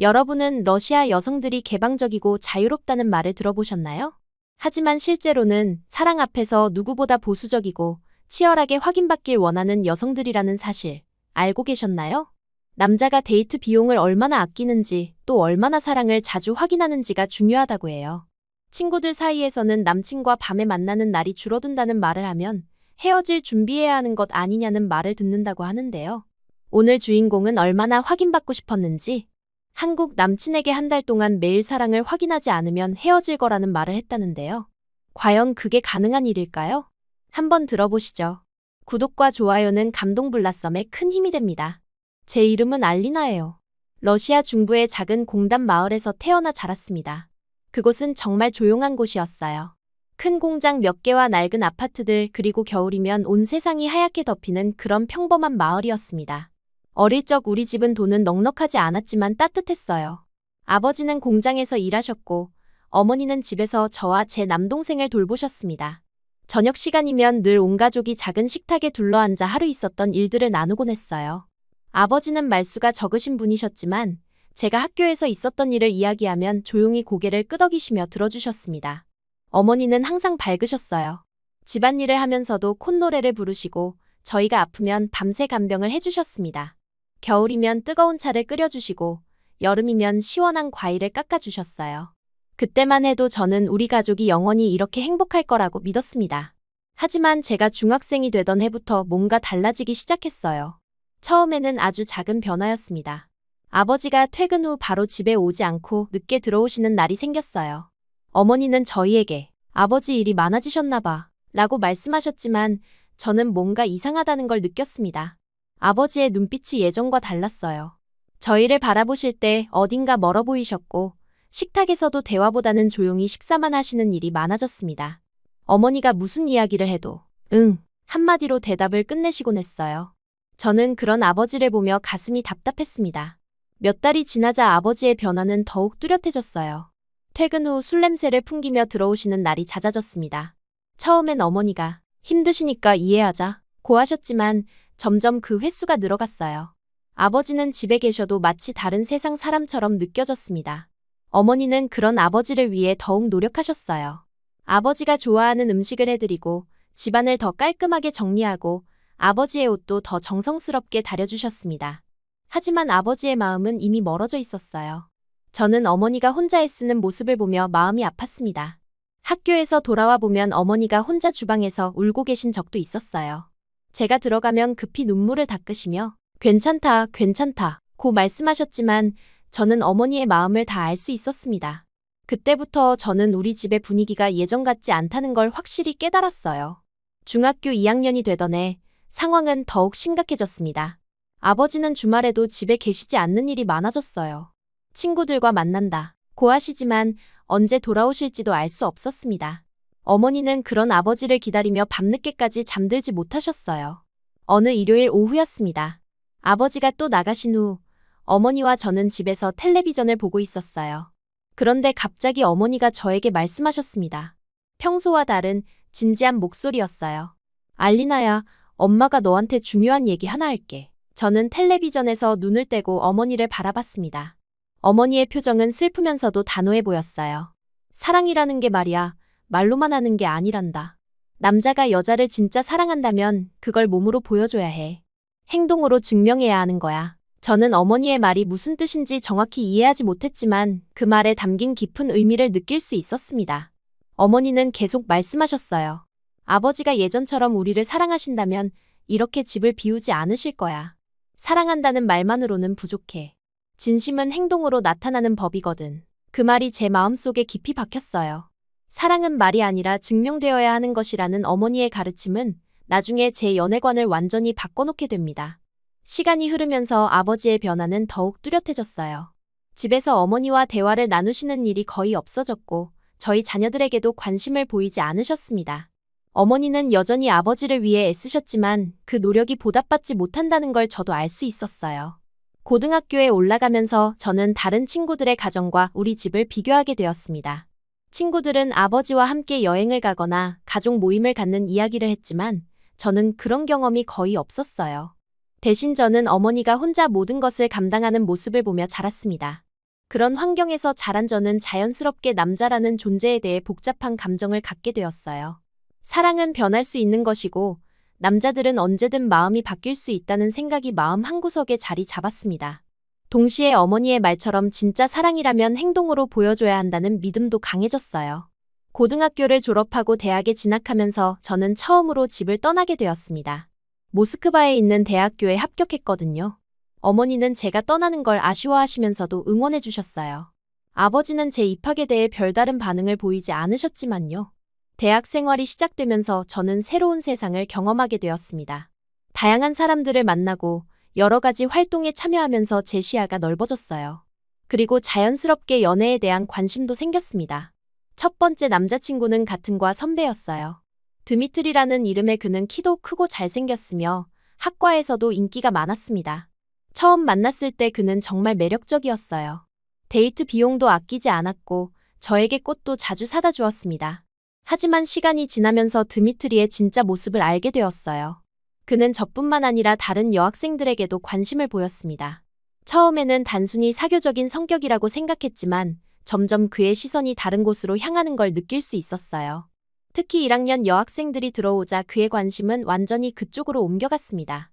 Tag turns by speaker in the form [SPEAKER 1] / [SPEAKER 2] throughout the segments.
[SPEAKER 1] 여러분은 러시아 여성들이 개방적이고 자유롭다는 말을 들어보셨나요? 하지만 실제로는 사랑 앞에서 누구보다 보수적이고 치열하게 확인받길 원하는 여성들이라는 사실 알고 계셨나요? 남자가 데이트 비용을 얼마나 아끼는지 또 얼마나 사랑을 자주 확인하는지가 중요하다고 해요. 친구들 사이에서는 남친과 밤에 만나는 날이 줄어든다는 말을 하면 헤어질 준비해야 하는 것 아니냐는 말을 듣는다고 하는데요. 오늘 주인공은 얼마나 확인받고 싶었는지 한국 남친에게 한 달 동안 매일 사랑을 확인하지 않으면 헤어질 거라는 말을 했다는데요. 과연 그게 가능한 일일까요? 한번 들어보시죠. 구독과 좋아요는 감동블라썸에 큰 힘이 됩니다. 제 이름은 알리나예요. 러시아 중부의 작은 공단 마을에서 태어나 자랐습니다. 그곳은 정말 조용한 곳이었어요. 큰 공장 몇 개와 낡은 아파트들 그리고 겨울이면 온 세상이 하얗게 덮이는 그런 평범한 마을이었습니다. 어릴 적 우리 집은 돈은 넉넉하지 않았지만 따뜻했어요. 아버지는 공장에서 일하셨고 어머니는 집에서 저와 제 남동생을 돌보셨습니다. 저녁 시간이면 늘 온 가족이 작은 식탁에 둘러앉아 하루 있었던 일들을 나누곤 했어요. 아버지는 말수가 적으신 분이셨지만 제가 학교에서 있었던 일을 이야기하면 조용히 고개를 끄덕이시며 들어주셨습니다. 어머니는 항상 밝으셨어요. 집안일을 하면서도 콧노래를 부르시고 저희가 아프면 밤새 간병을 해주셨습니다. 겨울이면 뜨거운 차를 끓여주시고 여름이면 시원한 과일을 깎아주셨어요. 그때만 해도 저는 우리 가족이 영원히 이렇게 행복할 거라고 믿었습니다. 하지만 제가 중학생이 되던 해부터 뭔가 달라지기 시작했어요. 처음에는 아주 작은 변화였습니다. 아버지가 퇴근 후 바로 집에 오지 않고 늦게 들어오시는 날이 생겼어요. 어머니는 저희에게 아버지 일이 많아지셨나 봐 라고 말씀하셨지만 저는 뭔가 이상하다는 걸 느꼈습니다. 아버지의 눈빛이 예전과 달랐어요. 저희를 바라보실 때 어딘가 멀어 보이셨고 식탁에서도 대화보다는 조용히 식사만 하시는 일이 많아졌습니다. 어머니가 무슨 이야기를 해도 응 한마디로 대답을 끝내시곤 했어요. 저는 그런 아버지를 보며 가슴이 답답했습니다. 몇 달이 지나자 아버지의 변화는 더욱 뚜렷해졌어요. 퇴근 후 술 냄새를 풍기며 들어오시는 날이 잦아졌습니다. 처음엔 어머니가 힘드시니까 이해하자 고 하셨지만 점점 그 횟수가 늘어갔어요. 아버지는 집에 계셔도 마치 다른 세상 사람처럼 느껴졌습니다. 어머니는 그런 아버지를 위해 더욱 노력하셨어요. 아버지가 좋아하는 음식을 해드리고 집안을 더 깔끔하게 정리하고 아버지의 옷도 더 정성스럽게 다려주셨습니다. 하지만 아버지의 마음은 이미 멀어져 있었어요. 저는 어머니가 혼자 애쓰는 모습을 보며 마음이 아팠습니다. 학교에서 돌아와 보면 어머니가 혼자 주방에서 울고 계신 적도 있었어요. 제가 들어가면 급히 눈물을 닦으시며 괜찮다, 괜찮다 고 말씀하셨지만 저는 어머니의 마음을 다 알 수 있었습니다. 그때부터 저는 우리 집의 분위기가 예전 같지 않다는 걸 확실히 깨달았어요. 중학교 2학년이 되던 해 상황은 더욱 심각해졌습니다. 아버지는 주말에도 집에 계시지 않는 일이 많아졌어요. 친구들과 만난다 고 하시지만 언제 돌아오실지도 알 수 없었습니다. 어머니는 그런 아버지를 기다리며 밤늦게까지 잠들지 못하셨어요. 어느 일요일 오후였습니다. 아버지가 또 나가신 후 어머니와 저는 집에서 텔레비전을 보고 있었어요. 그런데 갑자기 어머니가 저에게 말씀하셨습니다. 평소와 다른 진지한 목소리였어요. 알리나야, 엄마가 너한테 중요한 얘기 하나 할게. 저는 텔레비전에서 눈을 떼고 어머니를 바라봤습니다. 어머니의 표정은 슬프면서도 단호해 보였어요. 사랑이라는 게 말이야, 말로만 하는 게 아니란다. 남자가 여자를 진짜 사랑한다면 그걸 몸으로 보여줘야 해. 행동으로 증명해야 하는 거야. 저는 어머니의 말이 무슨 뜻인지 정확히 이해하지 못했지만 그 말에 담긴 깊은 의미를 느낄 수 있었습니다. 어머니는 계속 말씀하셨어요. 아버지가 예전처럼 우리를 사랑하신다면 이렇게 집을 비우지 않으실 거야. 사랑한다는 말만으로는 부족해. 진심은 행동으로 나타나는 법이거든. 그 말이 제 마음속에 깊이 박혔어요. 사랑은 말이 아니라 증명되어야 하는 것이라는 어머니의 가르침은 나중에 제 연애관을 완전히 바꿔놓게 됩니다. 시간이 흐르면서 아버지의 변화는 더욱 뚜렷해졌어요. 집에서 어머니와 대화를 나누시는 일이 거의 없어졌고 저희 자녀들에게도 관심을 보이지 않으셨습니다. 어머니는 여전히 아버지를 위해 애쓰셨지만 그 노력이 보답받지 못한다는 걸 저도 알 수 있었어요. 고등학교에 올라가면서 저는 다른 친구들의 가정과 우리 집을 비교하게 되었습니다. 친구들은 아버지와 함께 여행을 가거나 가족 모임을 갖는 이야기를 했지만 저는 그런 경험이 거의 없었어요. 대신 저는 어머니가 혼자 모든 것을 감당하는 모습을 보며 자랐습니다. 그런 환경에서 자란 저는 자연스럽게 남자라는 존재에 대해 복잡한 감정을 갖게 되었어요. 사랑은 변할 수 있는 것이고, 남자들은 언제든 마음이 바뀔 수 있다는 생각이 마음 한구석에 자리 잡았습니다. 동시에 어머니의 말처럼 진짜 사랑이라면 행동으로 보여줘야 한다는 믿음도 강해졌어요. 고등학교를 졸업하고 대학에 진학하면서 저는 처음으로 집을 떠나게 되었습니다. 모스크바에 있는 대학교에 합격했거든요. 어머니는 제가 떠나는 걸 아쉬워하시면서도 응원해 주셨어요. 아버지는 제 입학에 대해 별다른 반응을 보이지 않으셨지만요. 대학 생활이 시작되면서 저는 새로운 세상을 경험하게 되었습니다. 다양한 사람들을 만나고 여러 가지 활동에 참여하면서 제 시야가 넓어졌어요. 그리고 자연스럽게 연애에 대한 관심도 생겼습니다. 첫 번째 남자친구는 같은 과 선배였어요. 드미트리라는 이름의 그는 키도 크고 잘생겼으며 학과에서도 인기가 많았습니다. 처음 만났을 때 그는 정말 매력적이었어요. 데이트 비용도 아끼지 않았고 저에게 꽃도 자주 사다 주었습니다. 하지만 시간이 지나면서 드미트리의 진짜 모습을 알게 되었어요. 그는 저뿐만 아니라 다른 여학생들에게도 관심을 보였습니다. 처음에는 단순히 사교적인 성격이라고 생각했지만 점점 그의 시선이 다른 곳으로 향하는 걸 느낄 수 있었어요. 특히 1학년 여학생들이 들어오자 그의 관심은 완전히 그쪽으로 옮겨갔습니다.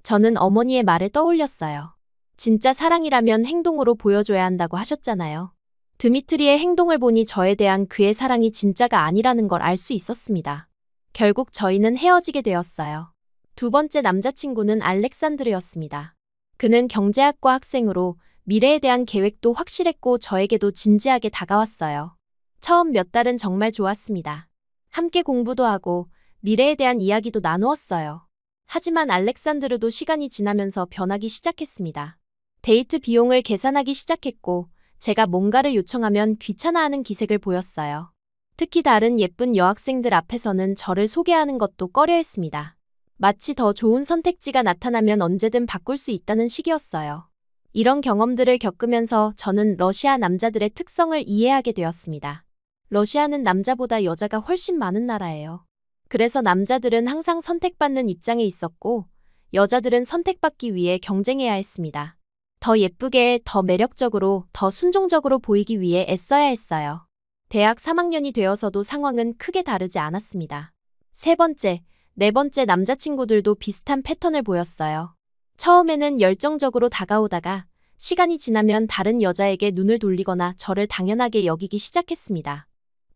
[SPEAKER 1] 저는 어머니의 말을 떠올렸어요. 진짜 사랑이라면 행동으로 보여줘야 한다고 하셨잖아요. 드미트리의 행동을 보니 저에 대한 그의 사랑이 진짜가 아니라는 걸 알 수 있었습니다. 결국 저희는 헤어지게 되었어요. 두 번째 남자친구는 알렉산드르였습니다. 그는 경제학과 학생으로 미래에 대한 계획도 확실했고 저에게도 진지하게 다가왔어요. 처음 몇 달은 정말 좋았습니다. 함께 공부도 하고 미래에 대한 이야기도 나누었어요. 하지만 알렉산드르도 시간이 지나면서 변하기 시작했습니다. 데이트 비용을 계산하기 시작했고 제가 뭔가를 요청하면 귀찮아하는 기색을 보였어요. 특히 다른 예쁜 여학생들 앞에서는 저를 소개하는 것도 꺼려했습니다. 마치 더 좋은 선택지가 나타나면 언제든 바꿀 수 있다는 식이었어요. 이런 경험들을 겪으면서 저는 러시아 남자들의 특성을 이해하게 되었습니다. 러시아는 남자보다 여자가 훨씬 많은 나라예요. 그래서 남자들은 항상 선택받는 입장에 있었고 여자들은 선택받기 위해 경쟁해야 했습니다. 더 예쁘게, 더 매력적으로, 더 순종적으로 보이기 위해 애써야 했어요. 대학 3학년이 되어서도 상황은 크게 다르지 않았습니다. 세 번째, 네 번째 남자친구들도 비슷한 패턴을 보였어요. 처음에는 열정적으로 다가오다가 시간이 지나면 다른 여자에게 눈을 돌리거나 저를 당연하게 여기기 시작했습니다.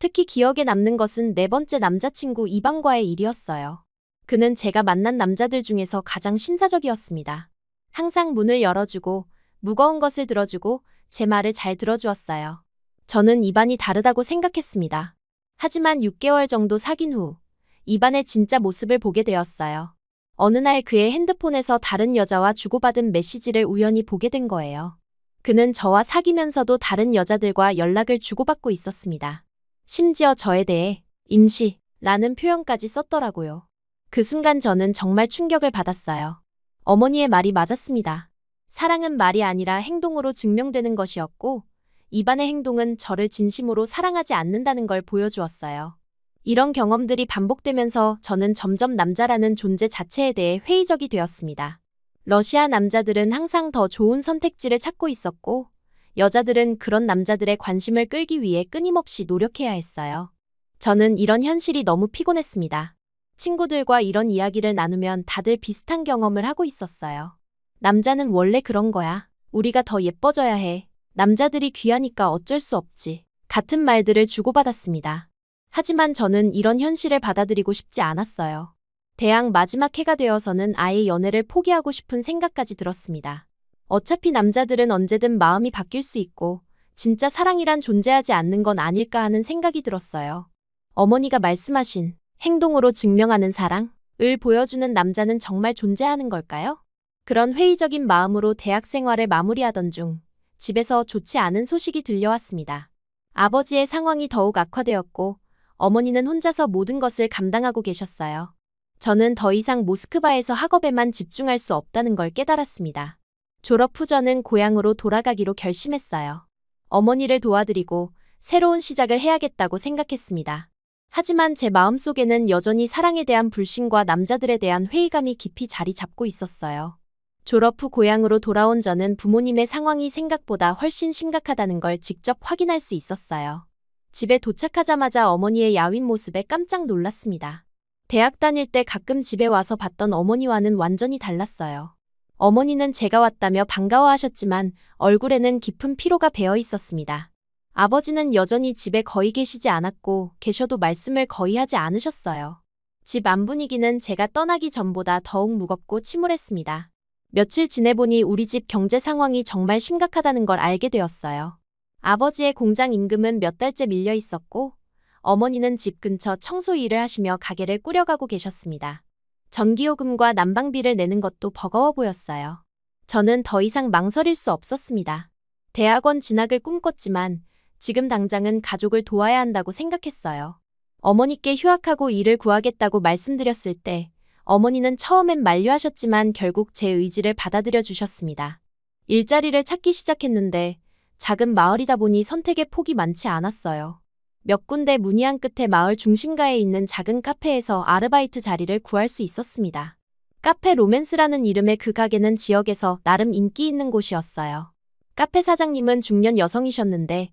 [SPEAKER 1] 특히 기억에 남는 것은 네 번째 남자친구 이방과의 일이었어요. 그는 제가 만난 남자들 중에서 가장 신사적이었습니다. 항상 문을 열어주고 무거운 것을 들어주고 제 말을 잘 들어주었어요. 저는 이반이 다르다고 생각했습니다. 하지만 6개월 정도 사귄 후 이반의 진짜 모습을 보게 되었어요. 어느 날 그의 핸드폰에서 다른 여자와 주고받은 메시지를 우연히 보게 된 거예요. 그는 저와 사귀면서도 다른 여자들과 연락을 주고받고 있었습니다. 심지어 저에 대해 임시라는 표현까지 썼더라고요. 그 순간 저는 정말 충격을 받았어요. 어머니의 말이 맞았습니다. 사랑은 말이 아니라 행동으로 증명되는 것이었고 이반의 행동은 저를 진심으로 사랑하지 않는다는 걸 보여주었어요. 이런 경험들이 반복되면서 저는 점점 남자라는 존재 자체에 대해 회의적이 되었습니다. 러시아 남자들은 항상 더 좋은 선택지를 찾고 있었고 여자들은 그런 남자들의 관심을 끌기 위해 끊임없이 노력해야 했어요. 저는 이런 현실이 너무 피곤했습니다. 친구들과 이런 이야기를 나누면 다들 비슷한 경험을 하고 있었어요. 남자는 원래 그런 거야. 우리가 더 예뻐져야 해. 남자들이 귀하니까 어쩔 수 없지. 같은 말들을 주고받았습니다. 하지만 저는 이런 현실을 받아들이고 싶지 않았어요. 대학 마지막 해가 되어서는 아예 연애를 포기하고 싶은 생각까지 들었습니다. 어차피 남자들은 언제든 마음이 바뀔 수 있고 진짜 사랑이란 존재하지 않는 건 아닐까 하는 생각이 들었어요. 어머니가 말씀하신 행동으로 증명하는 사랑을 보여주는 남자는 정말 존재하는 걸까요? 그런 회의적인 마음으로 대학 생활을 마무리하던 중 집에서 좋지 않은 소식이 들려왔습니다. 아버지의 상황이 더욱 악화되었고 어머니는 혼자서 모든 것을 감당하고 계셨어요. 저는 더 이상 모스크바에서 학업에만 집중할 수 없다는 걸 깨달았습니다. 졸업 후 저는 고향으로 돌아가기로 결심했어요. 어머니를 도와드리고 새로운 시작을 해야겠다고 생각했습니다. 하지만 제 마음속에는 여전히 사랑에 대한 불신과 남자들에 대한 회의감이 깊이 자리 잡고 있었어요. 졸업 후 고향으로 돌아온 저는 부모님의 상황이 생각보다 훨씬 심각하다는 걸 직접 확인할 수 있었어요. 집에 도착하자마자 어머니의 야윈 모습에 깜짝 놀랐습니다. 대학 다닐 때 가끔 집에 와서 봤던 어머니와는 완전히 달랐어요. 어머니는 제가 왔다며 반가워하셨지만 얼굴에는 깊은 피로가 배어 있었습니다. 아버지는 여전히 집에 거의 계시지 않았고 계셔도 말씀을 거의 하지 않으셨어요. 집 안 분위기는 제가 떠나기 전보다 더욱 무겁고 침울했습니다. 며칠 지내보니 우리 집 경제 상황이 정말 심각하다는 걸 알게 되었어요. 아버지의 공장 임금은 몇 달째 밀려 있었고 어머니는 집 근처 청소 일을 하시며 가게를 꾸려가고 계셨습니다. 전기요금과 난방비를 내는 것도 버거워 보였어요. 저는 더 이상 망설일 수 없었습니다. 대학원 진학을 꿈꿨지만 지금 당장은 가족을 도와야 한다고 생각했어요. 어머니께 휴학하고 일을 구하겠다고 말씀드렸을 때 어머니는 처음엔 만류하셨지만 결국 제 의지를 받아들여 주셨습니다. 일자리를 찾기 시작했는데 작은 마을이다 보니 선택의 폭이 많지 않았어요. 몇 군데 문의한 끝에 마을 중심가에 있는 작은 카페에서 아르바이트 자리를 구할 수 있었습니다. 카페 로맨스라는 이름의 그 가게는 지역에서 나름 인기 있는 곳이었어요. 카페 사장님은 중년 여성이셨는데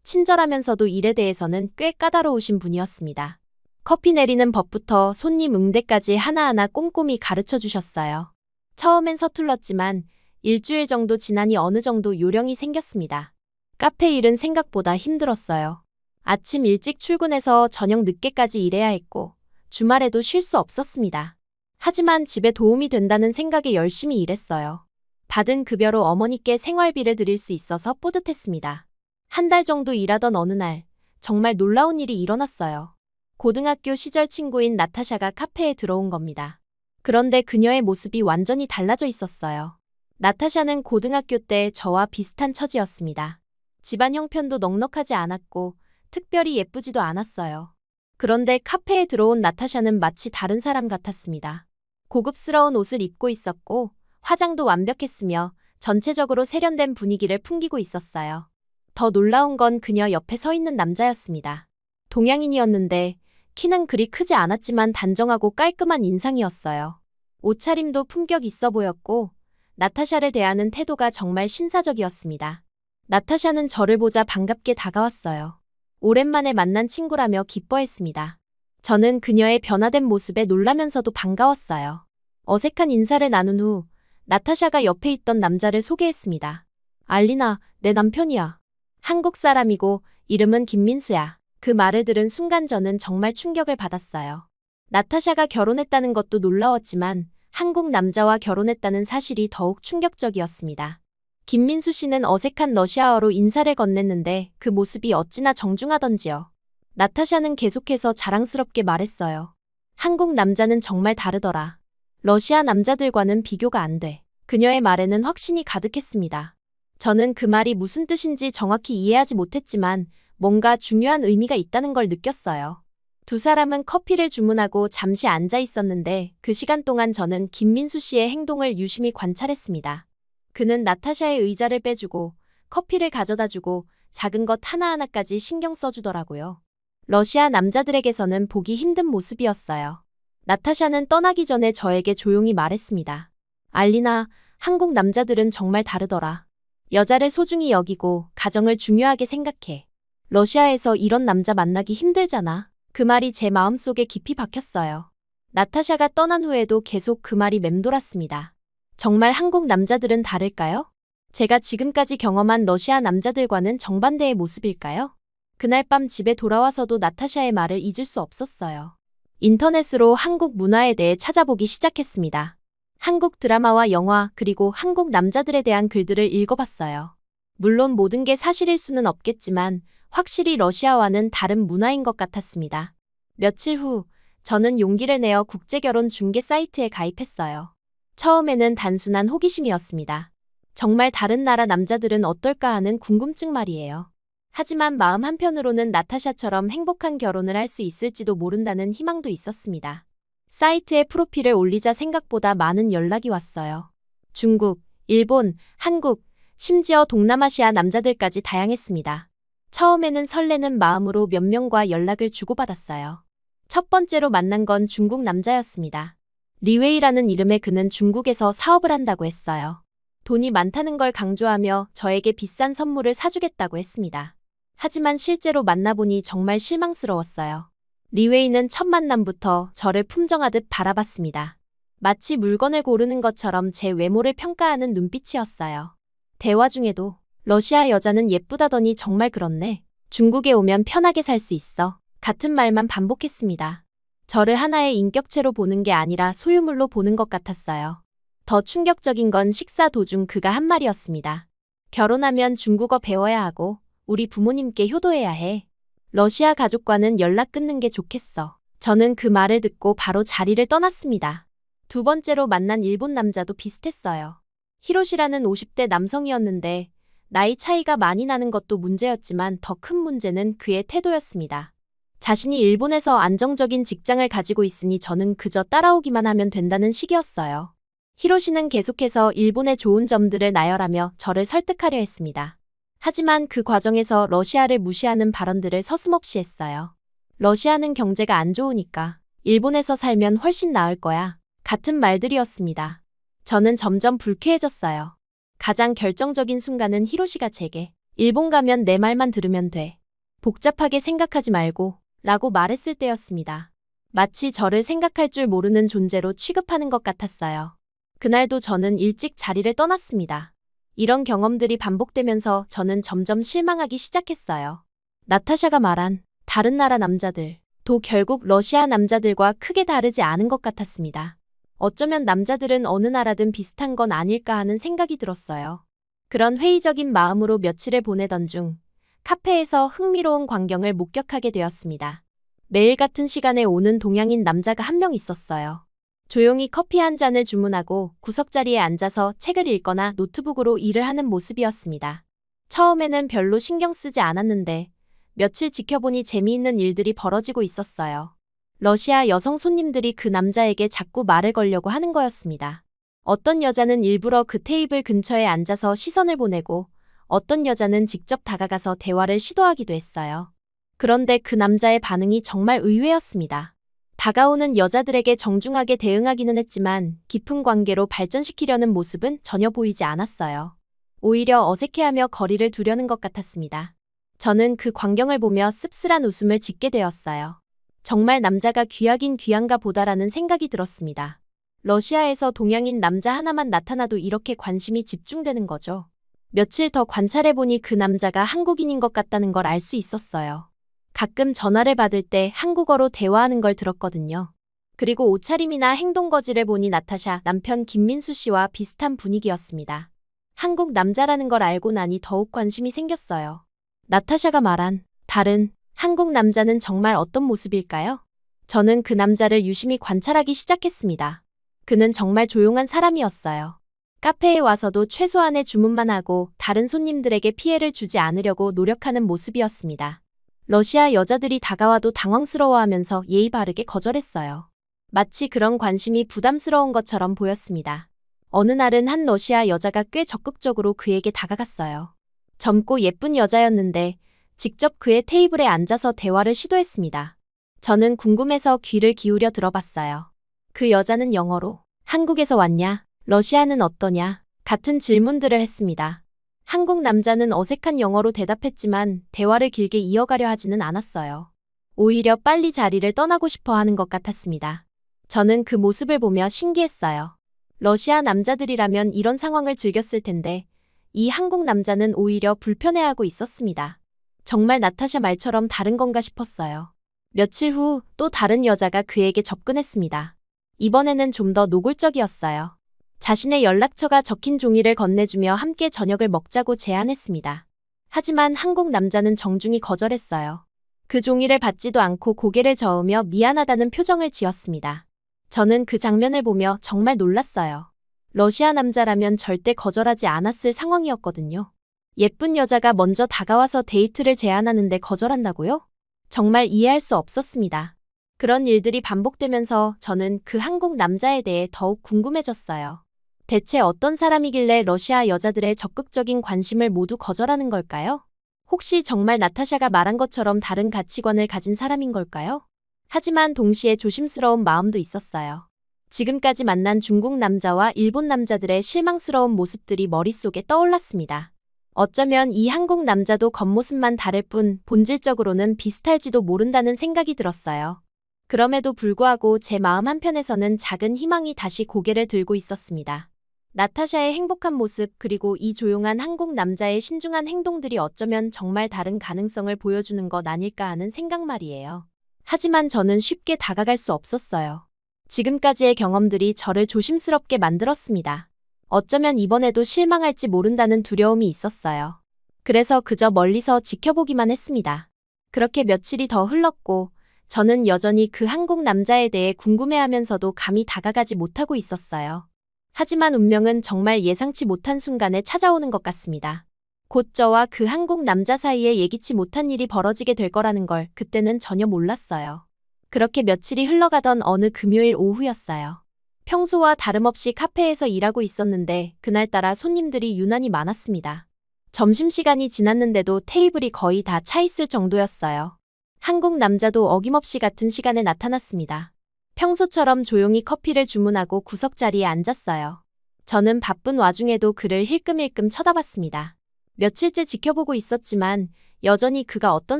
[SPEAKER 1] 친절하면서도 일에 대해서는 꽤 까다로우신 분이었습니다. 커피 내리는 법부터 손님 응대까지 하나하나 꼼꼼히 가르쳐 주셨어요. 처음엔 서툴렀지만 일주일 정도 지나니 어느 정도 요령이 생겼습니다. 카페 일은 생각보다 힘들었어요. 아침 일찍 출근해서 저녁 늦게까지 일해야 했고 주말에도 쉴 수 없었습니다. 하지만 집에 도움이 된다는 생각에 열심히 일했어요. 받은 급여로 어머니께 생활비를 드릴 수 있어서 뿌듯했습니다. 한 달 정도 일하던 어느 날 정말 놀라운 일이 일어났어요. 고등학교 시절 친구인 나타샤가 카페에 들어온 겁니다. 그런데 그녀의 모습이 완전히 달라져 있었어요. 나타샤는 고등학교 때 저와 비슷한 처지였습니다. 집안 형편도 넉넉하지 않았고 특별히 예쁘지도 않았어요. 그런데 카페에 들어온 나타샤는 마치 다른 사람 같았습니다. 고급스러운 옷을 입고 있었고 화장도 완벽했으며 전체적으로 세련된 분위기를 풍기고 있었어요. 더 놀라운 건 그녀 옆에 서 있는 남자였습니다. 동양인이었는데 키는 그리 크지 않았지만 단정하고 깔끔한 인상이었어요. 옷차림도 품격 있어 보였고 나타샤를 대하는 태도가 정말 신사적이었습니다. 나타샤는 저를 보자 반갑게 다가왔어요. 오랜만에 만난 친구라며 기뻐했습니다. 저는 그녀의 변화된 모습에 놀라면서도 반가웠어요. 어색한 인사를 나눈 후 나타샤가 옆에 있던 남자를 소개했습니다. 알리나, 내 남편이야. 한국 사람이고 이름은 김민수야. 그 말을 들은 순간 저는 정말 충격을 받았어요. 나타샤가 결혼했다는 것도 놀라웠지만 한국 남자와 결혼했다는 사실이 더욱 충격적이었습니다. 김민수 씨는 어색한 러시아어로 인사를 건넸는데 그 모습이 어찌나 정중하던지요. 나타샤는 계속해서 자랑스럽게 말했어요. 한국 남자는 정말 다르더라. 러시아 남자들과는 비교가 안 돼. 그녀의 말에는 확신이 가득했습니다. 저는 그 말이 무슨 뜻인지 정확히 이해하지 못했지만 뭔가 중요한 의미가 있다는 걸 느꼈어요. 두 사람은 커피를 주문하고 잠시 앉아 있었는데 그 시간 동안 저는 김민수 씨의 행동을 유심히 관찰했습니다. 그는 나타샤의 의자를 빼주고 커피를 가져다주고 작은 것 하나하나까지 신경 써주더라고요. 러시아 남자들에게서는 보기 힘든 모습이었어요. 나타샤는 떠나기 전에 저에게 조용히 말했습니다. 알리나, 한국 남자들은 정말 다르더라. 여자를 소중히 여기고 가정을 중요하게 생각해. 러시아에서 이런 남자 만나기 힘들잖아. 그 말이 제 마음속에 깊이 박혔어요. 나타샤가 떠난 후에도 계속 그 말이 맴돌았습니다. 정말 한국 남자들은 다를까요? 제가 지금까지 경험한 러시아 남자들과는 정반대의 모습일까요? 그날 밤 집에 돌아와서도 나타샤의 말을 잊을 수 없었어요. 인터넷으로 한국 문화에 대해 찾아보기 시작했습니다. 한국 드라마와 영화 그리고 한국 남자들에 대한 글들을 읽어봤어요. 물론 모든 게 사실일 수는 없겠지만 확실히 러시아와는 다른 문화인 것 같았습니다. 며칠 후 저는 용기를 내어 국제결혼 중개 사이트에 가입했어요. 처음에는 단순한 호기심이었습니다. 정말 다른 나라 남자들은 어떨까 하는 궁금증 말이에요. 하지만 마음 한편으로는 나타샤처럼 행복한 결혼을 할 수 있을지도 모른다는 희망도 있었습니다. 사이트에 프로필을 올리자 생각보다 많은 연락이 왔어요. 중국, 일본, 한국, 심지어 동남아시아 남자들까지 다양했습니다. 처음에는 설레는 마음으로 몇 명과 연락을 주고받았어요. 첫 번째로 만난 건 중국 남자였습니다. 리웨이라는 이름의 그는 중국에서 사업을 한다고 했어요. 돈이 많다는 걸 강조하며 저에게 비싼 선물을 사주겠다고 했습니다. 하지만 실제로 만나보니 정말 실망스러웠어요. 리웨이는 첫 만남부터 저를 품정하듯 바라봤습니다. 마치 물건을 고르는 것처럼 제 외모를 평가하는 눈빛이었어요. 대화 중에도 러시아 여자는 예쁘다더니 정말 그렇네. 중국에 오면 편하게 살 수 있어. 같은 말만 반복했습니다. 저를 하나의 인격체로 보는 게 아니라 소유물로 보는 것 같았어요. 더 충격적인 건 식사 도중 그가 한 말이었습니다. 결혼하면 중국어 배워야 하고 우리 부모님께 효도해야 해. 러시아 가족과는 연락 끊는 게 좋겠어. 저는 그 말을 듣고 바로 자리를 떠났습니다. 두 번째로 만난 일본 남자도 비슷했어요. 히로시라는 50대 남성이었는데 나이 차이가 많이 나는 것도 문제였지만 더 큰 문제는 그의 태도였습니다. 자신이 일본에서 안정적인 직장을 가지고 있으니 저는 그저 따라오기만 하면 된다는 식이었어요. 히로시는 계속해서 일본의 좋은 점들을 나열하며 저를 설득하려 했습니다. 하지만 그 과정에서 러시아를 무시하는 발언들을 서슴없이 했어요. 러시아는 경제가 안 좋으니까 일본에서 살면 훨씬 나을 거야. 같은 말들이었습니다. 저는 점점 불쾌해졌어요. 가장 결정적인 순간은 히로시가 제게 일본 가면 내 말만 들으면 돼. 복잡하게 생각하지 말고 라고 말했을 때였습니다. 마치 저를 생각할 줄 모르는 존재로 취급하는 것 같았어요. 그날도 저는 일찍 자리를 떠났습니다. 이런 경험들이 반복되면서 저는 점점 실망하기 시작했어요. 나타샤가 말한 다른 나라 남자들도 결국 러시아 남자들과 크게 다르지 않은 것 같았습니다. 어쩌면 남자들은 어느 나라든 비슷한 건 아닐까 하는 생각이 들었어요. 그런 회의적인 마음으로 며칠을 보내던 중 카페에서 흥미로운 광경을 목격하게 되었습니다. 매일 같은 시간에 오는 동양인 남자가 한 명 있었어요. 조용히 커피 한 잔을 주문하고 구석자리에 앉아서 책을 읽거나 노트북으로 일을 하는 모습이었습니다. 처음에는 별로 신경 쓰지 않았는데 며칠 지켜보니 재미있는 일들이 벌어지고 있었어요. 러시아 여성 손님들이 그 남자에게 자꾸 말을 걸려고 하는 거였습니다. 어떤 여자는 일부러 그 테이블 근처에 앉아서 시선을 보내고 어떤 여자는 직접 다가가서 대화를 시도하기도 했어요. 그런데 그 남자의 반응이 정말 의외였습니다. 다가오는 여자들에게 정중하게 대응하기는 했지만 깊은 관계로 발전시키려는 모습은 전혀 보이지 않았어요. 오히려 어색해하며 거리를 두려는 것 같았습니다. 저는 그 광경을 보며 씁쓸한 웃음을 짓게 되었어요. 정말 남자가 귀하긴 귀한가 보다라는 생각이 들었습니다. 러시아에서 동양인 남자 하나만 나타나도 이렇게 관심이 집중되는 거죠. 며칠 더 관찰해보니 그 남자가 한국인인 것 같다는 걸 알 수 있었어요. 가끔 전화를 받을 때 한국어로 대화하는 걸 들었거든요. 그리고 옷차림이나 행동거지를 보니 나타샤 남편 김민수 씨와 비슷한 분위기였습니다. 한국 남자라는 걸 알고 나니 더욱 관심이 생겼어요. 나타샤가 말한 다른 한국 남자는 정말 어떤 모습일까요? 저는 그 남자를 유심히 관찰하기 시작했습니다. 그는 정말 조용한 사람이었어요. 카페에 와서도 최소한의 주문만 하고 다른 손님들에게 피해를 주지 않으려고 노력하는 모습이었습니다. 러시아 여자들이 다가와도 당황스러워하면서 예의 바르게 거절했어요. 마치 그런 관심이 부담스러운 것처럼 보였습니다. 어느 날은 한 러시아 여자가 꽤 적극적으로 그에게 다가갔어요. 젊고 예쁜 여자였는데 직접 그의 테이블에 앉아서 대화를 시도했습니다. 저는 궁금해서 귀를 기울여 들어봤어요. 그 여자는 영어로 한국에서 왔냐? 러시아는 어떠냐? 같은 질문들을 했습니다. 한국 남자는 어색한 영어로 대답했지만 대화를 길게 이어가려 하지는 않았어요. 오히려 빨리 자리를 떠나고 싶어 하는 것 같았습니다. 저는 그 모습을 보며 신기했어요. 러시아 남자들이라면 이런 상황을 즐겼을 텐데 이 한국 남자는 오히려 불편해하고 있었습니다. 정말 나타샤 말처럼 다른 건가 싶었어요. 며칠 후 또 다른 여자가 그에게 접근했습니다. 이번에는 좀 더 노골적이었어요. 자신의 연락처가 적힌 종이를 건네주며 함께 저녁을 먹자고 제안했습니다. 하지만 한국 남자는 정중히 거절했어요. 그 종이를 받지도 않고 고개를 저으며 미안하다는 표정을 지었습니다. 저는 그 장면을 보며 정말 놀랐어요. 러시아 남자라면 절대 거절하지 않았을 상황이었거든요. 예쁜 여자가 먼저 다가와서 데이트를 제안하는데 거절한다고요? 정말 이해할 수 없었습니다. 그런 일들이 반복되면서 저는 그 한국 남자에 대해 더욱 궁금해졌어요. 대체 어떤 사람이길래 러시아 여자들의 적극적인 관심을 모두 거절하는 걸까요? 혹시 정말 나타샤가 말한 것처럼 다른 가치관을 가진 사람인 걸까요? 하지만 동시에 조심스러운 마음도 있었어요. 지금까지 만난 중국 남자와 일본 남자들의 실망스러운 모습들이 머릿속에 떠올랐습니다. 어쩌면 이 한국 남자도 겉모습만 다를 뿐 본질적으로는 비슷할지도 모른다는 생각이 들었어요. 그럼에도 불구하고 제 마음 한편에서는 작은 희망이 다시 고개를 들고 있었습니다. 나타샤의 행복한 모습 그리고 이 조용한 한국 남자의 신중한 행동들이 어쩌면 정말 다른 가능성을 보여주는 것 아닐까 하는 생각 말이에요. 하지만 저는 쉽게 다가갈 수 없었어요. 지금까지의 경험들이 저를 조심스럽게 만들었습니다. 어쩌면 이번에도 실망할지 모른다는 두려움이 있었어요. 그래서 그저 멀리서 지켜보기만 했습니다. 그렇게 며칠이 더 흘렀고 저는 여전히 그 한국 남자에 대해 궁금해하면서도 감히 다가가지 못하고 있었어요. 하지만 운명은 정말 예상치 못한 순간에 찾아오는 것 같습니다. 곧 저와 그 한국 남자 사이에 예기치 못한 일이 벌어지게 될 거라는 걸 그때는 전혀 몰랐어요. 그렇게 며칠이 흘러가던 어느 금요일 오후였어요. 평소와 다름없이 카페에서 일하고 있었는데 그날따라 손님들이 유난히 많았습니다. 점심시간이 지났는데도 테이블이 거의 다 차 있을 정도였어요. 한국 남자도 어김없이 같은 시간에 나타났습니다. 평소처럼 조용히 커피를 주문하고 구석자리에 앉았어요. 저는 바쁜 와중에도 그를 힐끔힐끔 쳐다봤습니다. 며칠째 지켜보고 있었지만 여전히 그가 어떤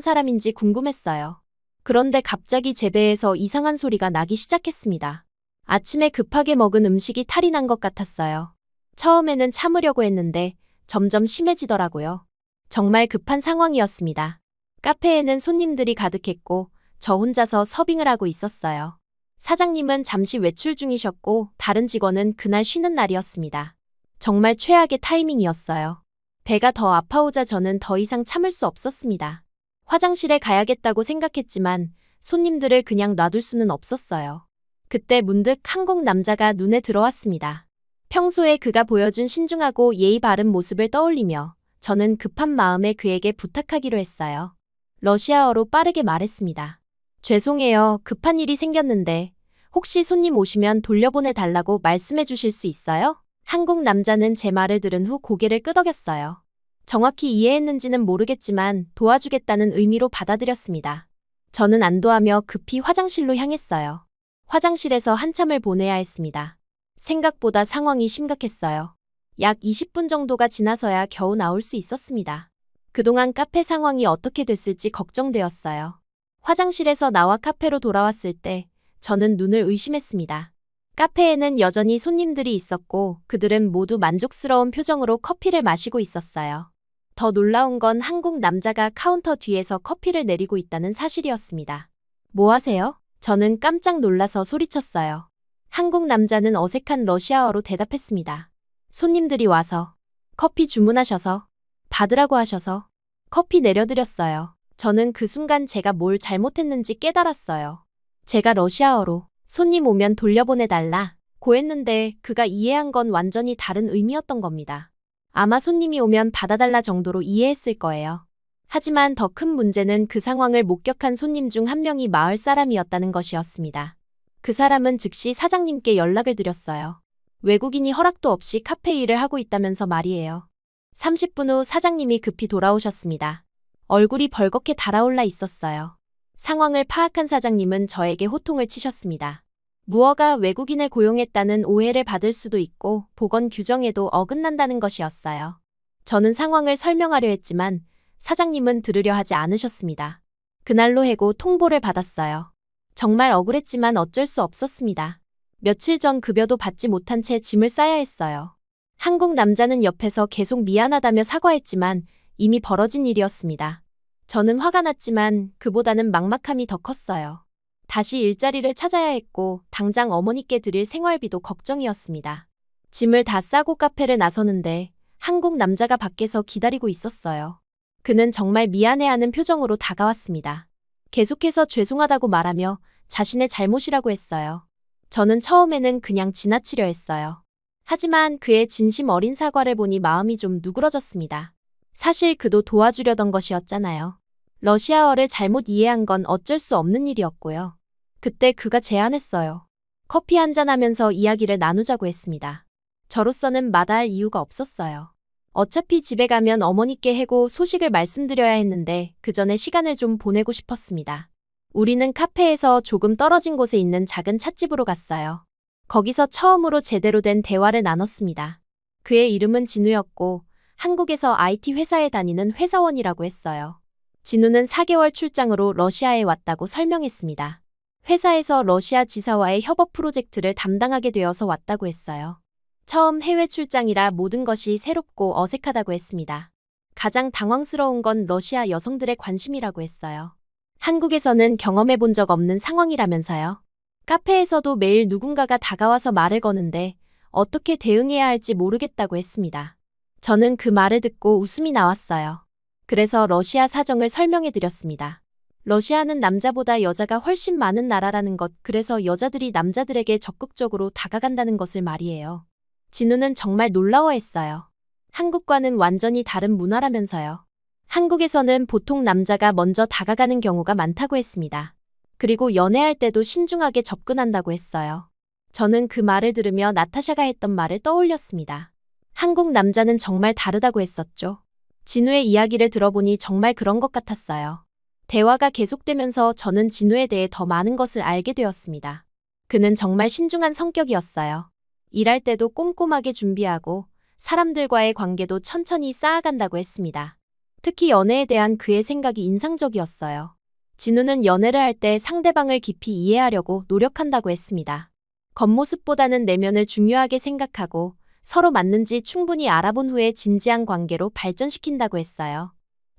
[SPEAKER 1] 사람인지 궁금했어요. 그런데 갑자기 제 배에서 이상한 소리가 나기 시작했습니다. 아침에 급하게 먹은 음식이 탈이 난 것 같았어요. 처음에는 참으려고 했는데 점점 심해지더라고요. 정말 급한 상황이었습니다. 카페에는 손님들이 가득했고 저 혼자서 서빙을 하고 있었어요. 사장님은 잠시 외출 중이셨고 다른 직원은 그날 쉬는 날이었습니다. 정말 최악의 타이밍이었어요. 배가 더 아파오자 저는 더 이상 참을 수 없었습니다. 화장실에 가야겠다고 생각했지만 손님들을 그냥 놔둘 수는 없었어요. 그때 문득 한국 남자가 눈에 들어왔습니다. 평소에 그가 보여준 신중하고 예의 바른 모습을 떠올리며 저는 급한 마음에 그에게 부탁하기로 했어요. 러시아어로 빠르게 말했습니다. 죄송해요. 급한 일이 생겼는데 혹시 손님 오시면 돌려보내달라고 말씀해 주실 수 있어요? 한국 남자는 제 말을 들은 후 고개를 끄덕였어요. 정확히 이해했는지는 모르겠지만 도와주겠다는 의미로 받아들였습니다. 저는 안도하며 급히 화장실로 향했어요. 화장실에서 한참을 보내야 했습니다. 생각보다 상황이 심각했어요. 약 20분 정도가 지나서야 겨우 나올 수 있었습니다. 그동안 카페 상황이 어떻게 됐을지 걱정되었어요. 화장실에서 나와 카페로 돌아왔을 때 저는 눈을 의심했습니다. 카페에는 여전히 손님들이 있었고 그들은 모두 만족스러운 표정으로 커피를 마시고 있었어요. 더 놀라운 건 한국 남자가 카운터 뒤에서 커피를 내리고 있다는 사실이었습니다. 뭐 하세요? 저는 깜짝 놀라서 소리쳤어요. 한국 남자는 어색한 러시아어로 대답했습니다. 손님들이 와서, 커피 주문하셔서, 받으라고 하셔서, 커피 내려드렸어요. 저는 그 순간 제가 뭘 잘못했는지 깨달았어요. 제가 러시아어로 손님 오면 돌려보내달라 고 했는데 그가 이해한 건 완전히 다른 의미였던 겁니다. 아마 손님이 오면 받아달라 정도로 이해했을 거예요. 하지만 더 큰 문제는 그 상황을 목격한 손님 중 한 명이 마을 사람이었다는 것이었습니다. 그 사람은 즉시 사장님께 연락을 드렸어요. 외국인이 허락도 없이 카페 일을 하고 있다면서 말이에요. 30분 후 사장님이 급히 돌아오셨습니다. 얼굴이 벌겋게 달아올라 있었어요. 상황을 파악한 사장님은 저에게 호통을 치셨습니다. 무허가 외국인을 고용했다는 오해를 받을 수도 있고 보건 규정에도 어긋난다는 것이었어요. 저는 상황을 설명하려 했지만 사장님은 들으려 하지 않으셨습니다. 그날로 해고 통보를 받았어요. 정말 억울했지만 어쩔 수 없었습니다. 며칠 전 급여도 받지 못한 채 짐을 싸야 했어요. 한국 남자는 옆에서 계속 미안하다며 사과했지만 이미 벌어진 일이었습니다. 저는 화가 났지만 그보다는 막막함이 더 컸어요. 다시 일자리를 찾아야 했고 당장 어머니께 드릴 생활비도 걱정이었습니다. 짐을 다 싸고 카페를 나서는데 한국 남자가 밖에서 기다리고 있었어요. 그는 정말 미안해하는 표정으로 다가왔습니다. 계속해서 죄송하다고 말하며 자신의 잘못이라고 했어요. 저는 처음에는 그냥 지나치려 했어요. 하지만 그의 진심 어린 사과를 보니 마음이 좀 누그러졌습니다. 사실 그도 도와주려던 것이었잖아요. 러시아어를 잘못 이해한 건 어쩔 수 없는 일이었고요. 그때 그가 제안했어요. 커피 한잔 하면서 이야기를 나누자고 했습니다. 저로서는 마다할 이유가 없었어요. 어차피 집에 가면 어머니께 해고 소식을 말씀드려야 했는데 그 전에 시간을 좀 보내고 싶었습니다. 우리는 카페에서 조금 떨어진 곳에 있는 작은 찻집으로 갔어요. 거기서 처음으로 제대로 된 대화를 나눴습니다. 그의 이름은 진우였고 한국에서 IT 회사에 다니는 회사원이라고 했어요. 진우는 4개월 출장으로 러시아에 왔다고 설명했습니다. 회사에서 러시아 지사와의 협업 프로젝트를 담당하게 되어서 왔다고 했어요. 처음 해외 출장이라 모든 것이 새롭고 어색하다고 했습니다. 가장 당황스러운 건 러시아 여성들의 관심이라고 했어요. 한국에서는 경험해 본 적 없는 상황이라면서요. 카페에서도 매일 누군가가 다가와서 말을 거는데 어떻게 대응해야 할지 모르겠다고 했습니다. 저는 그 말을 듣고 웃음이 나왔어요. 그래서 러시아 사정을 설명해 드렸습니다. 러시아는 남자보다 여자가 훨씬 많은 나라라는 것, 그래서 여자들이 남자들에게 적극적으로 다가간다는 것을 말이에요. 진우는 정말 놀라워했어요. 한국과는 완전히 다른 문화라면서요. 한국에서는 보통 남자가 먼저 다가가는 경우가 많다고 했습니다. 그리고 연애할 때도 신중하게 접근한다고 했어요. 저는 그 말을 들으며 나타샤가 했던 말을 떠올렸습니다. 한국 남자는 정말 다르다고 했었죠. 진우의 이야기를 들어보니 정말 그런 것 같았어요. 대화가 계속되면서 저는 진우에 대해 더 많은 것을 알게 되었습니다. 그는 정말 신중한 성격이었어요. 일할 때도 꼼꼼하게 준비하고 사람들과의 관계도 천천히 쌓아간다고 했습니다. 특히 연애에 대한 그의 생각이 인상적이었어요. 진우는 연애를 할 때 상대방을 깊이 이해하려고 노력한다고 했습니다. 겉모습보다는 내면을 중요하게 생각하고 서로 맞는지 충분히 알아본 후에 진지한 관계로 발전시킨다고 했어요.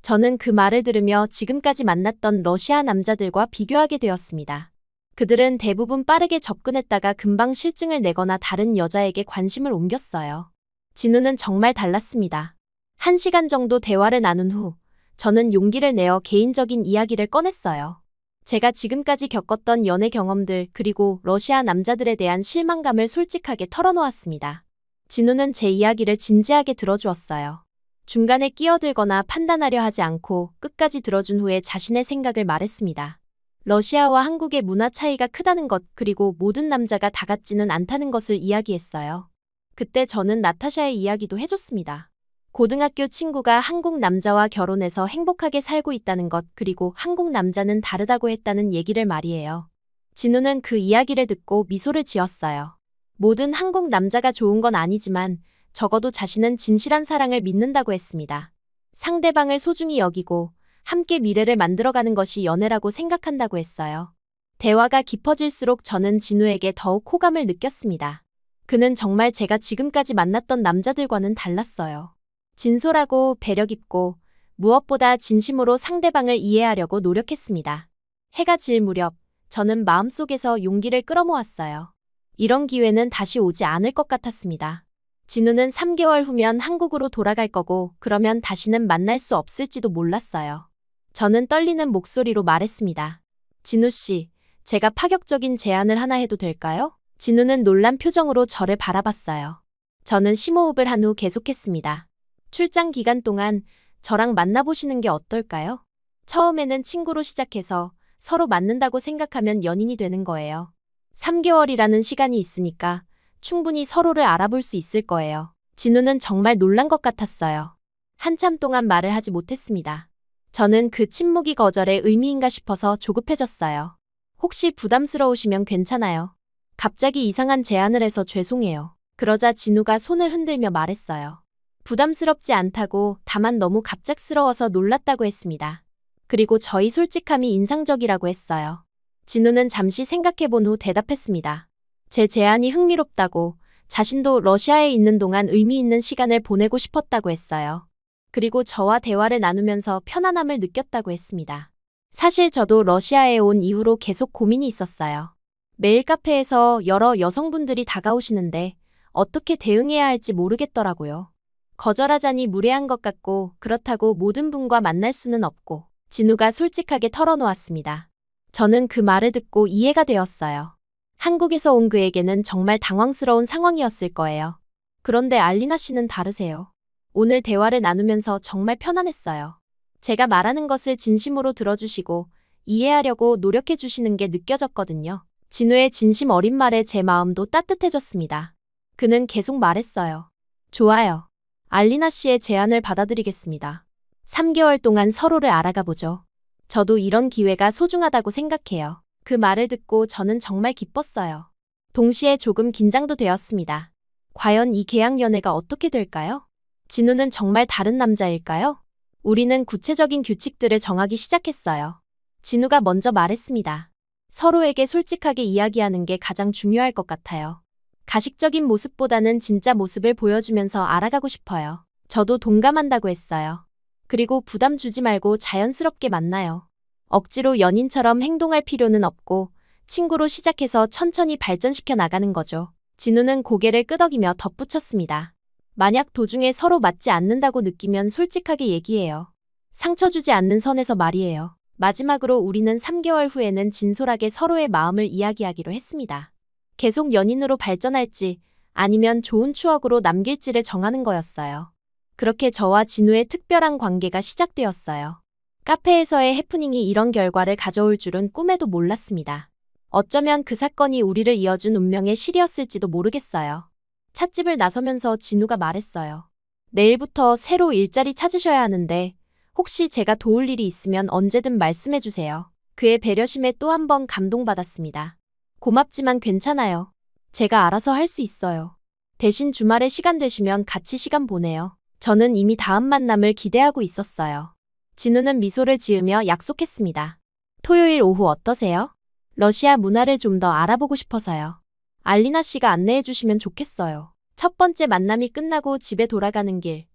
[SPEAKER 1] 저는 그 말을 들으며 지금까지 만났던 러시아 남자들과 비교하게 되었습니다. 그들은 대부분 빠르게 접근했다가 금방 실증을 내거나 다른 여자에게 관심을 옮겼어요. 진우는 정말 달랐습니다. 1시간 정도 대화를 나눈 후 저는 용기를 내어 개인적인 이야기를 꺼냈어요. 제가 지금까지 겪었던 연애 경험들 그리고 러시아 남자들에 대한 실망감을 솔직하게 털어놓았습니다. 진우는 제 이야기를 진지하게 들어주었어요. 중간에 끼어들거나 판단하려 하지 않고 끝까지 들어준 후에 자신의 생각을 말했습니다. 러시아와 한국의 문화 차이가 크다는 것 그리고 모든 남자가 다 같지는 않다는 것을 이야기했어요. 그때 저는 나타샤의 이야기도 해줬습니다. 고등학교 친구가 한국 남자와 결혼해서 행복하게 살고 있다는 것 그리고 한국 남자는 다르다고 했다는 얘기를 말이에요. 진우는 그 이야기를 듣고 미소를 지었어요. 모든 한국 남자가 좋은 건 아니지만 적어도 자신은 진실한 사랑을 믿는다고 했습니다. 상대방을 소중히 여기고 함께 미래를 만들어가는 것이 연애라고 생각한다고 했어요. 대화가 깊어질수록 저는 진우에게 더욱 호감을 느꼈습니다. 그는 정말 제가 지금까지 만났던 남자들과는 달랐어요. 진솔하고 배려 깊고 무엇보다 진심으로 상대방을 이해하려고 노력했습니다. 해가 질 무렵 저는 마음속에서 용기를 끌어모았어요. 이런 기회는 다시 오지 않을 것 같았습니다. 진우는 3개월 후면 한국으로 돌아갈 거고 그러면 다시는 만날 수 없을지도 몰랐어요. 저는 떨리는 목소리로 말했습니다. 진우 씨, 제가 파격적인 제안을 하나 해도 될까요? 진우는 놀란 표정으로 저를 바라봤어요. 저는 심호흡을 한 후 계속했습니다. 출장 기간 동안 저랑 만나보시는 게 어떨까요? 처음에는 친구로 시작해서 서로 맞는다고 생각하면 연인이 되는 거예요. 3개월이라는 시간이 있으니까 충분히 서로를 알아볼 수 있을 거예요. 진우는 정말 놀란 것 같았어요. 한참 동안 말을 하지 못했습니다. 저는 그 침묵이 거절의 의미인가 싶어서 조급해졌어요. 혹시 부담스러우시면 괜찮아요. 갑자기 이상한 제안을 해서 죄송해요. 그러자 진우가 손을 흔들며 말했어요. 부담스럽지 않다고 다만 너무 갑작스러워서 놀랐다고 했습니다. 그리고 저희 솔직함이 인상적이라고 했어요. 진우는 잠시 생각해본 후 대답했습니다. 제 제안이 흥미롭다고 자신도 러시아에 있는 동안 의미 있는 시간을 보내고 싶었다고 했어요. 그리고 저와 대화를 나누면서 편안함을 느꼈다고 했습니다. 사실 저도 러시아에 온 이후로 계속 고민이 있었어요. 매일 카페에서 여러 여성분들이 다가오시는데 어떻게 대응해야 할지 모르겠더라고요. 거절하자니 무례한 것 같고 그렇다고 모든 분과 만날 수는 없고 진우가 솔직하게 털어놓았습니다. 저는 그 말을 듣고 이해가 되었어요. 한국에서 온 그에게는 정말 당황스러운 상황이었을 거예요. 그런데 알리나 씨는 다르세요. 오늘 대화를 나누면서 정말 편안했어요. 제가 말하는 것을 진심으로 들어주시고 이해하려고 노력해 주시는 게 느껴졌거든요. 진우의 진심 어린 말에 제 마음도 따뜻해졌습니다. 그는 계속 말했어요. 좋아요. 알리나 씨의 제안을 받아들이겠습니다. 3개월 동안 서로를 알아가 보죠. 저도 이런 기회가 소중하다고 생각해요. 그 말을 듣고 저는 정말 기뻤어요. 동시에 조금 긴장도 되었습니다. 과연 이 계약 연애가 어떻게 될까요? 진우는 정말 다른 남자일까요? 우리는 구체적인 규칙들을 정하기 시작했어요. 진우가 먼저 말했습니다. 서로에게 솔직하게 이야기하는 게 가장 중요할 것 같아요. 가식적인 모습보다는 진짜 모습을 보여주면서 알아가고 싶어요. 저도 동감한다고 했어요. 그리고 부담 주지 말고 자연스럽게 만나요. 억지로 연인처럼 행동할 필요는 없고 친구로 시작해서 천천히 발전시켜 나가는 거죠. 진우는 고개를 끄덕이며 덧붙였습니다. 만약 도중에 서로 맞지 않는다고 느끼면 솔직하게 얘기해요. 상처 주지 않는 선에서 말이에요. 마지막으로 우리는 3개월 후에는 진솔하게 서로의 마음을 이야기하기로 했습니다. 계속 연인으로 발전할지 아니면 좋은 추억으로 남길지를 정하는 거였어요. 그렇게 저와 진우의 특별한 관계가 시작되었어요. 카페에서의 해프닝이 이런 결과를 가져올 줄은 꿈에도 몰랐습니다. 어쩌면 그 사건이 우리를 이어준 운명의 실이었을지도 모르겠어요. 찻집을 나서면서 진우가 말했어요. 내일부터 새로 일자리 찾으셔야 하는데 혹시 제가 도울 일이 있으면 언제든 말씀해주세요. 그의 배려심에 또 한 번 감동받았습니다. 고맙지만 괜찮아요. 제가 알아서 할 수 있어요. 대신 주말에 시간 되시면 같이 시간 보내요. 저는 이미 다음 만남을 기대하고 있었어요. 진우는 미소를 지으며 약속했습니다. 토요일 오후 어떠세요? 러시아 문화를 좀 더 알아보고 싶어서요. 알리나 씨가 안내해 주시면 좋겠어요. 첫 번째 만남이 끝나고 집에 돌아가는 길.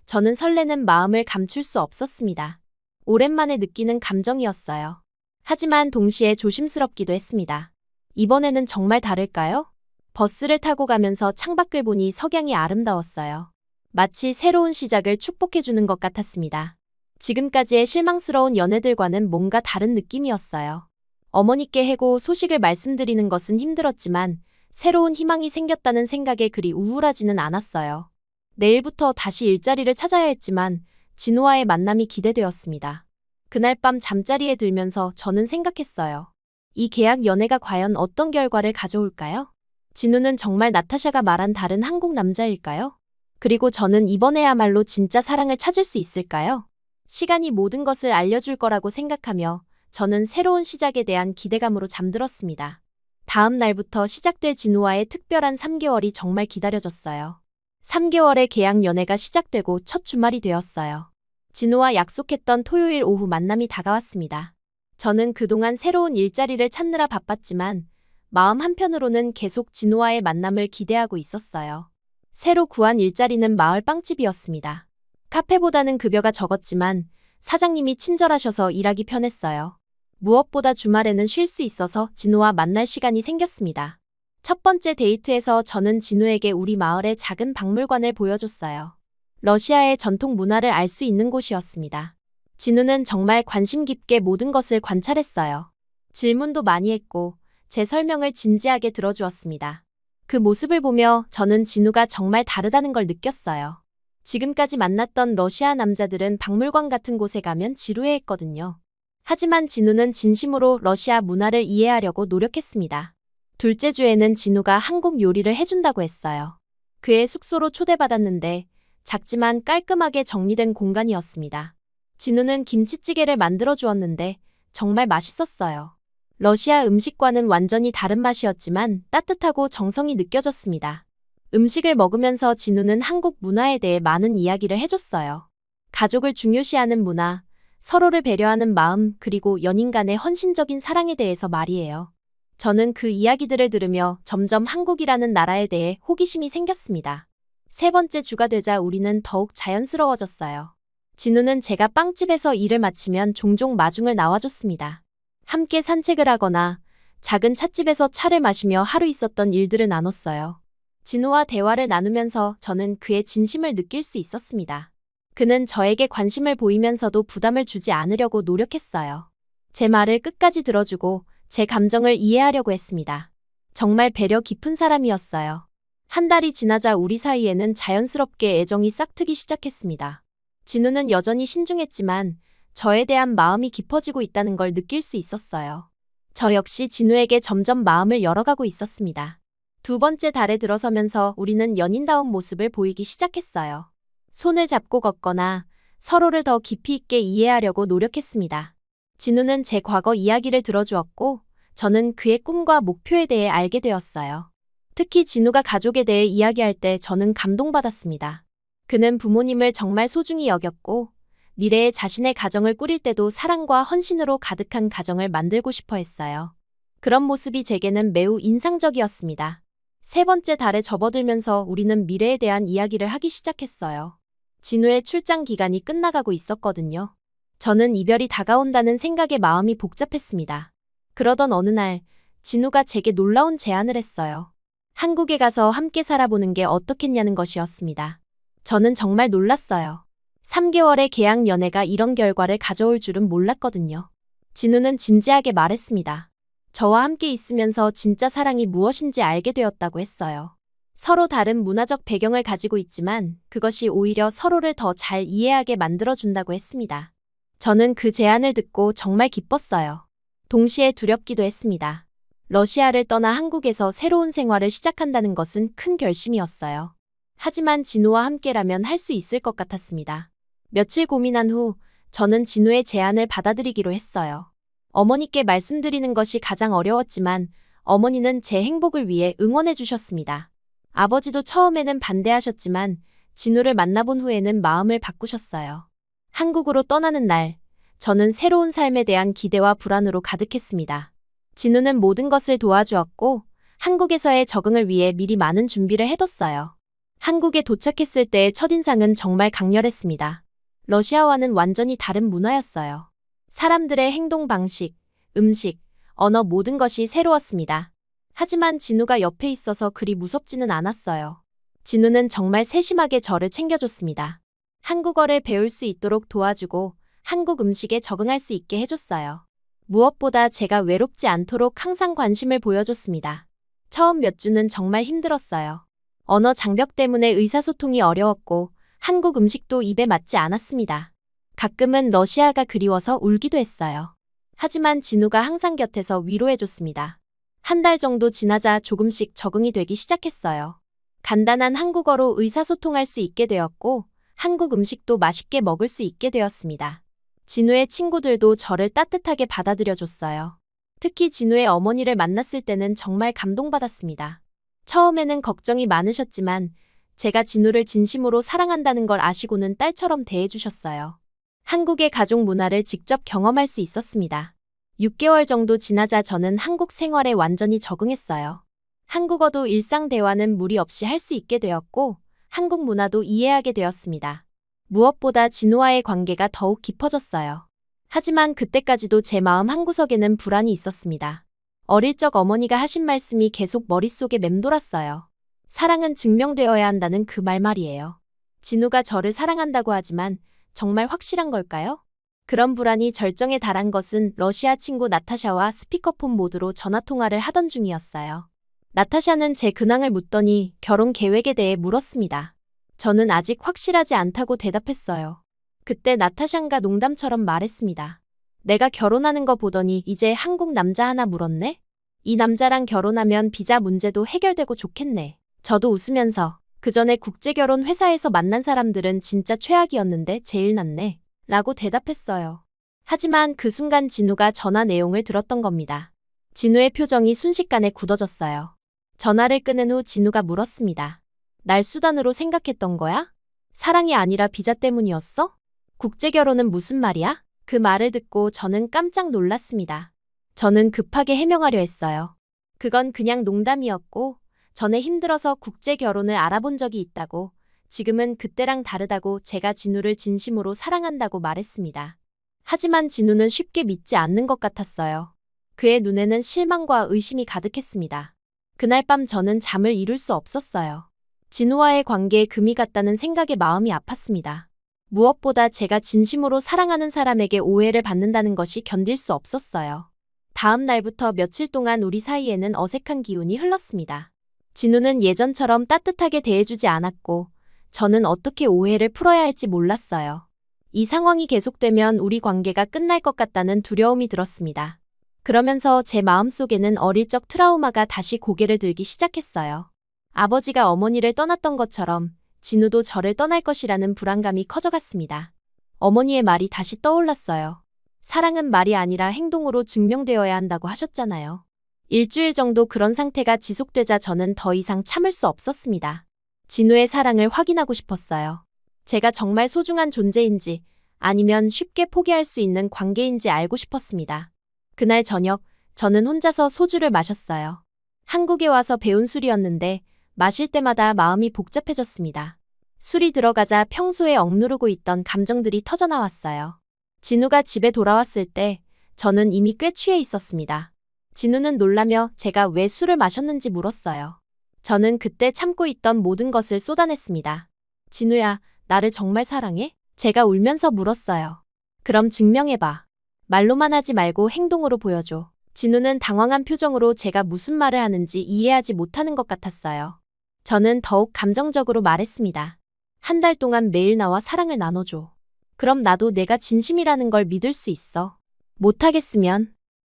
[SPEAKER 1] 저는 설레는 마음을 감출 수 없었습니다. 오랜만에 느끼는 감정이었어요. 하지만 동시에 조심스럽기도 했습니다. 이번에는 정말 다를까요? 버스를 타고 가면서 창밖을 보니 석양이 아름다웠어요. 마치 새로운 시작을 축복해주는 것 같았습니다. 지금까지의 실망스러운 연애들과는 뭔가 다른 느낌이었어요. 어머니께 해고 소식을 말씀드리는 것은 힘들었지만 새로운 희망이 생겼다는 생각에 그리 우울하지는 않았어요. 내일부터 다시 일자리를 찾아야 했지만 진우와의 만남이 기대되었습니다. 그날 밤 잠자리에 들면서 저는 생각했어요. 이 계약 연애가 과연 어떤 결과를 가져올까요? 진우는 정말 나타샤가 말한 다른 한국 남자일까요? 그리고 저는 이번에야말로 진짜 사랑을 찾을 수 있을까요? 시간이 모든 것을 알려줄 거라고 생각하며 저는 새로운 시작에 대한 기대감으로 잠들었습니다. 다음 날부터 시작될 진우와의 특별한 3개월이 정말 기다려졌어요. 3개월의 계약 연애가 시작되고 첫 주말이 되었어요. 진우와 약속했던 토요일 오후 만남이 다가왔습니다. 저는 그동안 새로운 일자리를 찾느라 바빴지만 마음 한편으로는 계속 진우와의 만남을 기대하고 있었어요. 새로 구한 일자리는 마을 빵집이었습니다. 카페보다는 급여가 적었지만 사장님이 친절하셔서 일하기 편했어요. 무엇보다 주말에는 쉴 수 있어서 진우와 만날 시간이 생겼습니다. 첫 번째 데이트에서 저는 진우에게 우리 마을의 작은 박물관을 보여줬어요. 러시아의 전통 문화를 알 수 있는 곳이었습니다. 진우는 정말 관심 깊게 모든 것을 관찰했어요. 질문도 많이 했고 제 설명을 진지하게 들어주었습니다. 그 모습을 보며 저는 진우가 정말 다르다는 걸 느꼈어요. 지금까지 만났던 러시아 남자들은 박물관 같은 곳에 가면 지루해했거든요. 하지만 진우는 진심으로 러시아 문화를 이해하려고 노력했습니다. 둘째 주에는 진우가 한국 요리를 해준다고 했어요. 그의 숙소로 초대받았는데 작지만 깔끔하게 정리된 공간이었습니다. 진우는 김치찌개를 만들어 주었는데 정말 맛있었어요. 러시아 음식과는 완전히 다른 맛이었지만 따뜻하고 정성이 느껴졌습니다. 음식을 먹으면서 진우는 한국 문화에 대해 많은 이야기를 해줬어요. 가족을 중요시하는 문화, 서로를 배려하는 마음, 그리고 연인 간의 헌신적인 사랑에 대해서 말이에요. 저는 그 이야기들을 들으며 점점 한국이라는 나라에 대해 호기심이 생겼습니다. 세 번째 주가 되자 우리는 더욱 자연스러워졌어요. 진우는 제가 빵집에서 일을 마치면 종종 마중을 나와줬습니다. 함께 산책을 하거나 작은 찻집에서 차를 마시며 하루 있었던 일들을 나눴어요. 진우와 대화를 나누면서 저는 그의 진심을 느낄 수 있었습니다. 그는 저에게 관심을 보이면서도 부담을 주지 않으려고 노력했어요. 제 말을 끝까지 들어주고 제 감정을 이해하려고 했습니다. 정말 배려 깊은 사람이었어요. 한 달이 지나자 우리 사이에는 자연스럽게 애정이 싹트기 시작했습니다. 진우는 여전히 신중했지만 저에 대한 마음이 깊어지고 있다는 걸 느낄 수 있었어요. 저 역시 진우에게 점점 마음을 열어가고 있었습니다. 두 번째 달에 들어서면서 우리는 연인다운 모습을 보이기 시작했어요. 손을 잡고 걷거나 서로를 더 깊이 있게 이해하려고 노력했습니다. 진우는 제 과거 이야기를 들어주었고 저는 그의 꿈과 목표에 대해 알게 되었어요. 특히 진우가 가족에 대해 이야기할 때 저는 감동받았습니다. 그는 부모님을 정말 소중히 여겼고 미래에 자신의 가정을 꾸릴 때도 사랑과 헌신으로 가득한 가정을 만들고 싶어 했어요. 그런 모습이 제게는 매우 인상적이었습니다. 세 번째 달에 접어들면서 우리는 미래에 대한 이야기를 하기 시작했어요. 진우의 출장 기간이 끝나가고 있었거든요. 저는 이별이 다가온다는 생각에 마음이 복잡했습니다. 그러던 어느 날 진우가 제게 놀라운 제안을 했어요. 한국에 가서 함께 살아보는 게 어떻겠냐는 것이었습니다. 저는 정말 놀랐어요. 3개월의 계약 연애가 이런 결과를 가져올 줄은 몰랐거든요. 진우는 진지하게 말했습니다. 저와 함께 있으면서 진짜 사랑이 무엇인지 알게 되었다고 했어요. 서로 다른 문화적 배경을 가지고 있지만 그것이 오히려 서로를 더 잘 이해하게 만들어준다고 했습니다. 저는 그 제안을 듣고 정말 기뻤어요. 동시에 두렵기도 했습니다. 러시아를 떠나 한국에서 새로운 생활을 시작한다는 것은 큰 결심이었어요. 하지만 진우와 함께라면 할 수 있을 것 같았습니다. 며칠 고민한 후 저는 진우의 제안을 받아들이기로 했어요. 어머니께 말씀드리는 것이 가장 어려웠지만 어머니는 제 행복을 위해 응원해 주셨습니다. 아버지도 처음에는 반대하셨지만 진우를 만나본 후에는 마음을 바꾸셨어요. 한국으로 떠나는 날, 저는 새로운 삶에 대한 기대와 불안으로 가득했습니다. 진우는 모든 것을 도와주었고 한국에서의 적응을 위해 미리 많은 준비를 해뒀어요. 한국에 도착했을 때의 첫인상은 정말 강렬했습니다. 러시아와는 완전히 다른 문화였어요. 사람들의 행동 방식, 음식, 언어 모든 것이 새로웠습니다. 하지만 진우가 옆에 있어서 그리 무섭지는 않았어요. 진우는 정말 세심하게 저를 챙겨줬습니다. 한국어를 배울 수 있도록 도와주고 한국 음식에 적응할 수 있게 해줬어요. 무엇보다 제가 외롭지 않도록 항상 관심을 보여줬습니다. 처음 몇 주는 정말 힘들었어요. 언어 장벽 때문에 의사소통이 어려웠고 한국 음식도 입에 맞지 않았습니다. 가끔은 러시아가 그리워서 울기도 했어요. 하지만 진우가 항상 곁에서 위로해줬습니다. 한 달 정도 지나자 조금씩 적응이 되기 시작했어요. 간단한 한국어로 의사소통할 수 있게 되었고 한국 음식도 맛있게 먹을 수 있게 되었습니다. 진우의 친구들도 저를 따뜻하게 받아들여줬어요. 특히 진우의 어머니를 만났을 때는 정말 감동받았습니다. 처음에는 걱정이 많으셨지만 제가 진우를 진심으로 사랑한다는 걸 아시고는 딸처럼 대해주셨어요. 한국의 가족 문화를 직접 경험할 수 있었습니다. 6개월 정도 지나자 저는 한국 생활에 완전히 적응했어요. 한국어도 일상 대화는 무리 없이 할 수 있게 되었고 한국 문화도 이해하게 되었습니다. 무엇보다 진우와의 관계가 더욱 깊어졌어요. 하지만 그때까지도 제 마음 한구석에는 불안이 있었습니다. 어릴 적 어머니가 하신 말씀이 계속 머릿속에 맴돌았어요. 사랑은 증명되어야 한다는 그 말 말이에요. 진우가 저를 사랑한다고 하지만 정말 확실한 걸까요? 그런 불안이 절정에 달한 것은 러시아 친구 나타샤와 스피커폰 모드로 전화통화를 하던 중이었어요. 나타샤는 제 근황을 묻더니 결혼 계획에 대해 물었습니다. 저는 아직 확실하지 않다고 대답했어요. 그때 나타샤가 농담처럼 말했습니다. 내가 결혼하는 거 보더니 이제 한국 남자 하나 물었네? 이 남자랑 결혼하면 비자 문제도 해결되고 좋겠네. 저도 웃으면서 그 전에 국제결혼 회사에서 만난 사람들은 진짜 최악이었는데 제일 낫네. 라고 대답했어요. 하지만 그 순간 진우가 전화 내용을 들었던 겁니다. 진우의 표정이 순식간에 굳어졌어요. 전화를 끊은 후 진우가 물었습니다. 날 수단으로 생각했던 거야? 사랑이 아니라 비자 때문이었어? 국제결혼은 무슨 말이야? 그 말을 듣고 저는 깜짝 놀랐습니다. 저는 급하게 해명하려 했어요. 그건 그냥 농담이었고 전에 힘들어서 국제결혼을 알아본 적이 있다고, 지금은 그때랑 다르다고 제가 진우를 진심으로 사랑한다고 말했습니다. 하지만 진우는 쉽게 믿지 않는 것 같았어요. 그의 눈에는 실망과 의심이 가득했습니다. 그날 밤 저는 잠을 이룰 수 없었어요. 진우와의 관계에 금이 갔다는 생각에 마음이 아팠습니다. 무엇보다 제가 진심으로 사랑하는 사람에게 오해를 받는다는 것이 견딜 수 없었어요. 다음 날부터 며칠 동안 우리 사이에는 어색한 기운이 흘렀습니다. 진우는 예전처럼 따뜻하게 대해주지 않았고 저는 어떻게 오해를 풀어야 할지 몰랐어요. 이 상황이 계속되면 우리 관계가 끝날 것 같다는 두려움이 들었습니다. 그러면서 제 마음속에는 어릴 적 트라우마가 다시 고개를 들기 시작했어요. 아버지가 어머니를 떠났던 것처럼 진우도 저를 떠날 것이라는 불안감이 커져갔습니다. 어머니의 말이 다시 떠올랐어요. 사랑은 말이 아니라 행동으로 증명되어야 한다고 하셨잖아요. 일주일 정도 그런 상태가 지속되자 저는 더 이상 참을 수 없었습니다. 진우의 사랑을 확인하고 싶었어요. 제가 정말 소중한 존재인지 아니면 쉽게 포기할 수 있는 관계인지 알고 싶었습니다. 그날 저녁, 저는 혼자서 소주를 마셨어요. 한국에 와서 배운 술이었는데 마실 때마다 마음이 복잡해졌습니다. 술이 들어가자 평소에 억누르고 있던 감정들이 터져나왔어요. 진우가 집에 돌아왔을 때 저는 이미 꽤 취해 있었습니다. 진우는 놀라며 제가 왜 술을 마셨는지 물었어요. 저는 그때 참고 있던 모든 것을 쏟아냈습니다. 진우야, 나를 정말 사랑해? 제가 울면서 물었어요. 그럼 증명해봐. 말로만 하지 말고 행동으로 보여줘. 진우는 당황한 표정으로 제가 무슨 말을 하는지 이해하지 못하는 것 같았어요. 저는 더욱 감정적으로 말했습니다. 한 달 동안 매일 나와 사랑을 나눠줘. 그럼 나도 내가 진심이라는 걸 믿을 수 있어.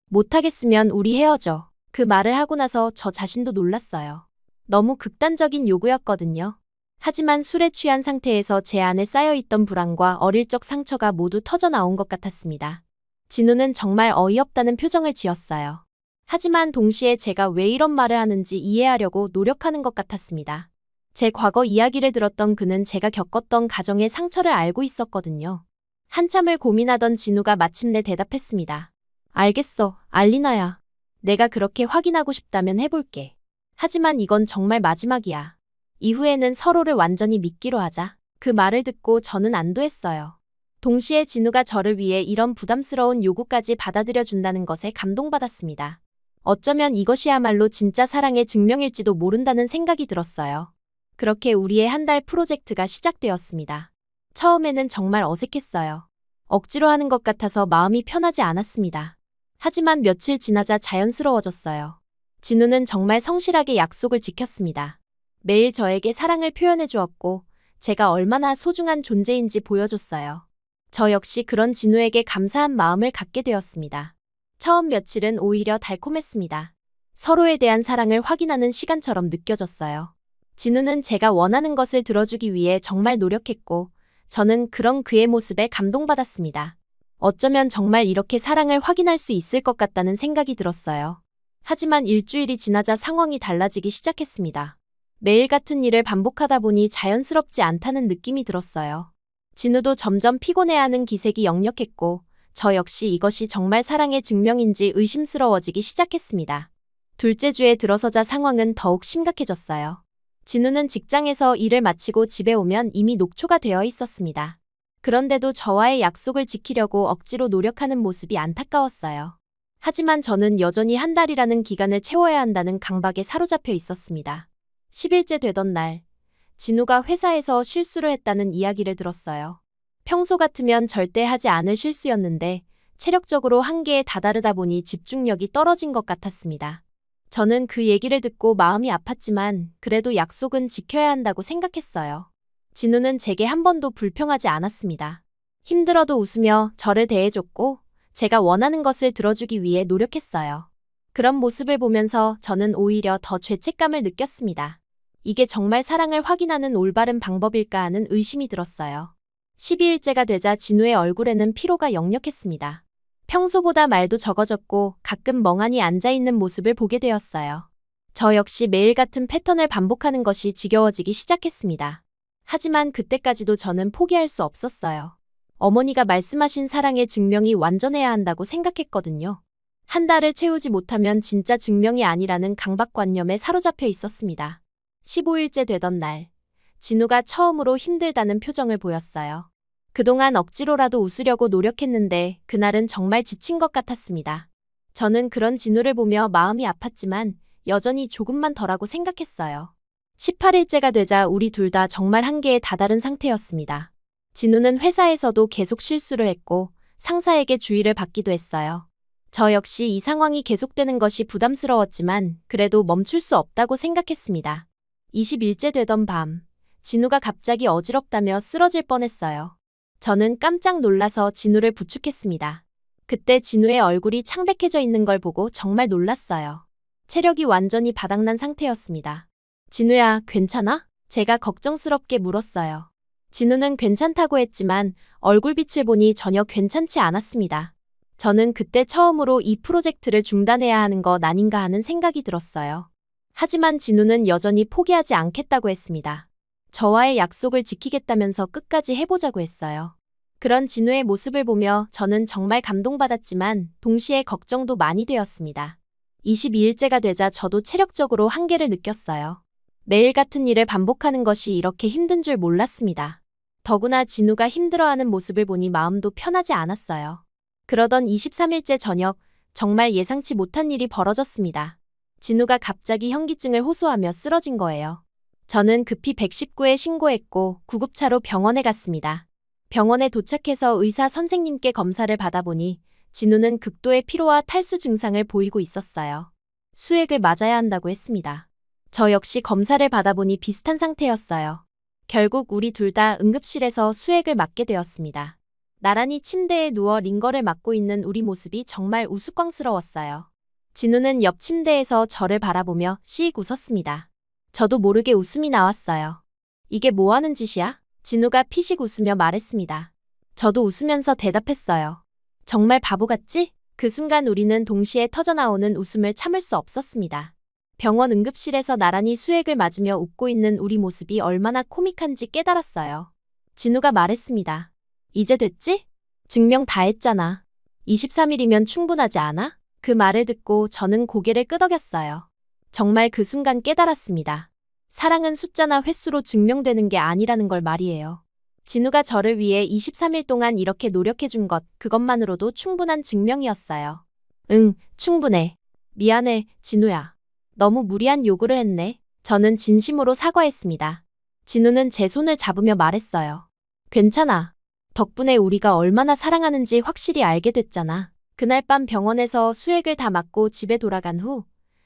[SPEAKER 1] 못하겠으면 우리 헤어져. 그 말을 하고 나서 저 자신도 놀랐어요. 너무 극단적인 요구였거든요. 하지만 술에 취한 상태에서 제 안에 쌓여있던 불안과 어릴 적 상처가 모두 터져나온 것 같았습니다. 진우는 정말 어이없다는 표정을 지었어요. 하지만 동시에 제가 왜 이런 말을 하는지 이해하려고 노력하는 것 같았습니다. 제 과거 이야기를 들었던 그는 제가 겪었던 가정의 상처를 알고 있었거든요. 한참을 고민하던 진우가 마침내 대답했습니다. 알겠어, 알리나야. 내가 그렇게 확인하고 싶다면 해볼게. 하지만 이건 정말 마지막이야. 이후에는 서로를 완전히 믿기로 하자. 그 말을 듣고 저는 안도했어요. 동시에 진우가 저를 위해 이런 부담스러운 요구까지 받아들여준다는 것에 감동받았습니다. 어쩌면 이것이야말로 진짜 사랑의 증명일지도 모른다는 생각이 들었어요. 그렇게 우리의 한 달 프로젝트가 시작되었습니다. 처음에는 정말 어색했어요. 억지로 하는 것 같아서 마음이 편하지 않았습니다. 하지만 며칠 지나자 자연스러워졌어요. 진우는 정말 성실하게 약속을 지켰습니다. 매일 저에게 사랑을 표현해 주었고 제가 얼마나 소중한 존재인지 보여줬어요. 저 역시 그런 진우에게 감사한 마음을 갖게 되었습니다. 처음 며칠은 오히려 달콤했습니다. 서로에 대한 사랑을 확인하는 시간처럼 느껴졌어요. 진우는 제가 원하는 것을 들어주기 위해 정말 노력했고 저는 그런 그의 모습에 감동받았습니다. 어쩌면 정말 이렇게 사랑을 확인할 수 있을 것 같다는 생각이 들었어요. 하지만 일주일이 지나자 상황이 달라지기 시작했습니다. 매일 같은 일을 반복하다 보니 자연스럽지 않다는 느낌이 들었어요. 진우도 점점 피곤해하는 기색이 역력했고 저 역시 이것이 정말 사랑의 증명인지 의심스러워지기 시작했습니다. 둘째 주에 들어서자 상황은 더욱 심각해졌어요. 진우는 직장에서 일을 마치고 집에 오면 이미 녹초가 되어 있었습니다. 그런데도 저와의 약속을 지키려고 억지로 노력하는 모습이 안타까웠어요. 하지만 저는 여전히 한 달이라는 기간을 채워야 한다는 강박에 사로잡혀 있었습니다. 10일째 되던 날, 진우가 회사에서 실수를 했다는 이야기를 들었어요. 평소 같으면 절대 하지 않을 실수였는데 체력적으로 한계에 다다르다 보니 집중력이 떨어진 것 같았습니다. 저는 그 얘기를 듣고 마음이 아팠지만 그래도 약속은 지켜야 한다고 생각했어요. 진우는 제게 한 번도 불평하지 않았습니다. 힘들어도 웃으며 저를 대해줬고 제가 원하는 것을 들어주기 위해 노력했어요. 그런 모습을 보면서 저는 오히려 더 죄책감을 느꼈습니다. 이게 정말 사랑을 확인하는 올바른 방법일까 하는 의심이 들었어요. 12일째가 되자 진우의 얼굴에는 피로가 역력했습니다. 평소보다 말도 적어졌고 가끔 멍하니 앉아있는 모습을 보게 되었어요. 저 역시 매일 같은 패턴을 반복하는 것이 지겨워지기 시작했습니다. 하지만 그때까지도 저는 포기할 수 없었어요. 어머니가 말씀하신 사랑의 증명이 완전해야 한다고 생각했거든요. 한 달을 채우지 못하면 진짜 증명이 아니라는 강박관념에 사로잡혀 있었습니다. 15일째 되던 날, 진우가 처음으로 힘들다는 표정을 보였어요. 그동안 억지로라도 웃으려고 노력했는데 그날은 정말 지친 것 같았습니다. 저는 그런 진우를 보며 마음이 아팠지만 여전히 조금만 덜하고 생각했어요. 18일째가 되자 우리 둘 다 정말 한계에 다다른 상태였습니다. 진우는 회사에서도 계속 실수를 했고 상사에게 주의를 받기도 했어요. 저 역시 이 상황이 계속되는 것이 부담스러웠지만 그래도 멈출 수 없다고 생각했습니다. 20일째 되던 밤, 진우가 갑자기 어지럽다며 쓰러질 뻔했어요. 저는 깜짝 놀라서 진우를 부축했습니다. 그때 진우의 얼굴이 창백해져 있는 걸 보고 정말 놀랐어요. 체력이 완전히 바닥난 상태였습니다. 진우야, 괜찮아? 제가 걱정스럽게 물었어요. 진우는 괜찮다고 했지만 얼굴빛을 보니 전혀 괜찮지 않았습니다. 저는 그때 처음으로 이 프로젝트를 중단해야 하는 것 아닌가 하는 생각이 들었어요. 하지만 진우는 여전히 포기하지 않겠다고 했습니다. 저와의 약속을 지키겠다면서 끝까지 해보자고 했어요. 그런 진우의 모습을 보며 저는 정말 감동받았지만 동시에 걱정도 많이 되었습니다. 22일째가 되자 저도 체력적으로 한계를 느꼈어요. 매일 같은 일을 반복하는 것이 이렇게 힘든 줄 몰랐습니다. 더구나 진우가 힘들어하는 모습을 보니 마음도 편하지 않았어요. 그러던 23일째 저녁, 정말 예상치 못한 일이 벌어졌습니다. 진우가 갑자기 현기증을 호소하며 쓰러진 거예요. 저는 급히 119에 신고했고 구급차로 병원에 갔습니다. 병원에 도착해서 의사 선생님께 검사를 받아보니 진우는 극도의 피로와 탈수 증상을 보이고 있었어요. 수액을 맞아야 한다고 했습니다. 저 역시 검사를 받아보니 비슷한 상태였어요. 결국 우리 둘 다 응급실에서 수액을 맞게 되었습니다. 나란히 침대에 누워 링거를 맞고 있는 우리 모습이 정말 우스꽝스러웠어요. 진우는 옆 침대에서 저를 바라보며 씩 웃었습니다. 저도 모르게 웃음이 나왔어요. 이게 뭐 하는 짓이야? 진우가 피식 웃으며 말했습니다. 저도 웃으면서 대답했어요. 정말 바보 같지? 그 순간 우리는 동시에 터져나오는 웃음을 참을 수 없었습니다. 병원 응급실에서 나란히 수액을 맞으며 웃고 있는 우리 모습이 얼마나 코믹한지 깨달았어요. 진우가 말했습니다. 이제 됐지? 증명 다 했잖아. 23일이면 충분하지 않아? 그 말을 듣고 저는 고개를 끄덕였어요. 정말 그 순간 깨달았습니다. 사랑은 숫자나 횟수로 증명되는 게 아니라는 걸 말이에요. 진우가 저를 위해 23일 동안 이렇게 노력해준 것, 그것만으로도 충분한 증명이었어요. 응, 충분해. 미안해, 진우야. 너무 무리한 요구를 했네. 저는 진심으로 사과했습니다. 진우는 제 손을 잡으며 말했어요. 괜찮아. 덕분에 우리가 얼마나 사랑하는지 확실히 알게 됐잖아. 그날 밤 병원에서 수액을 다 맞고 집에 돌아간 후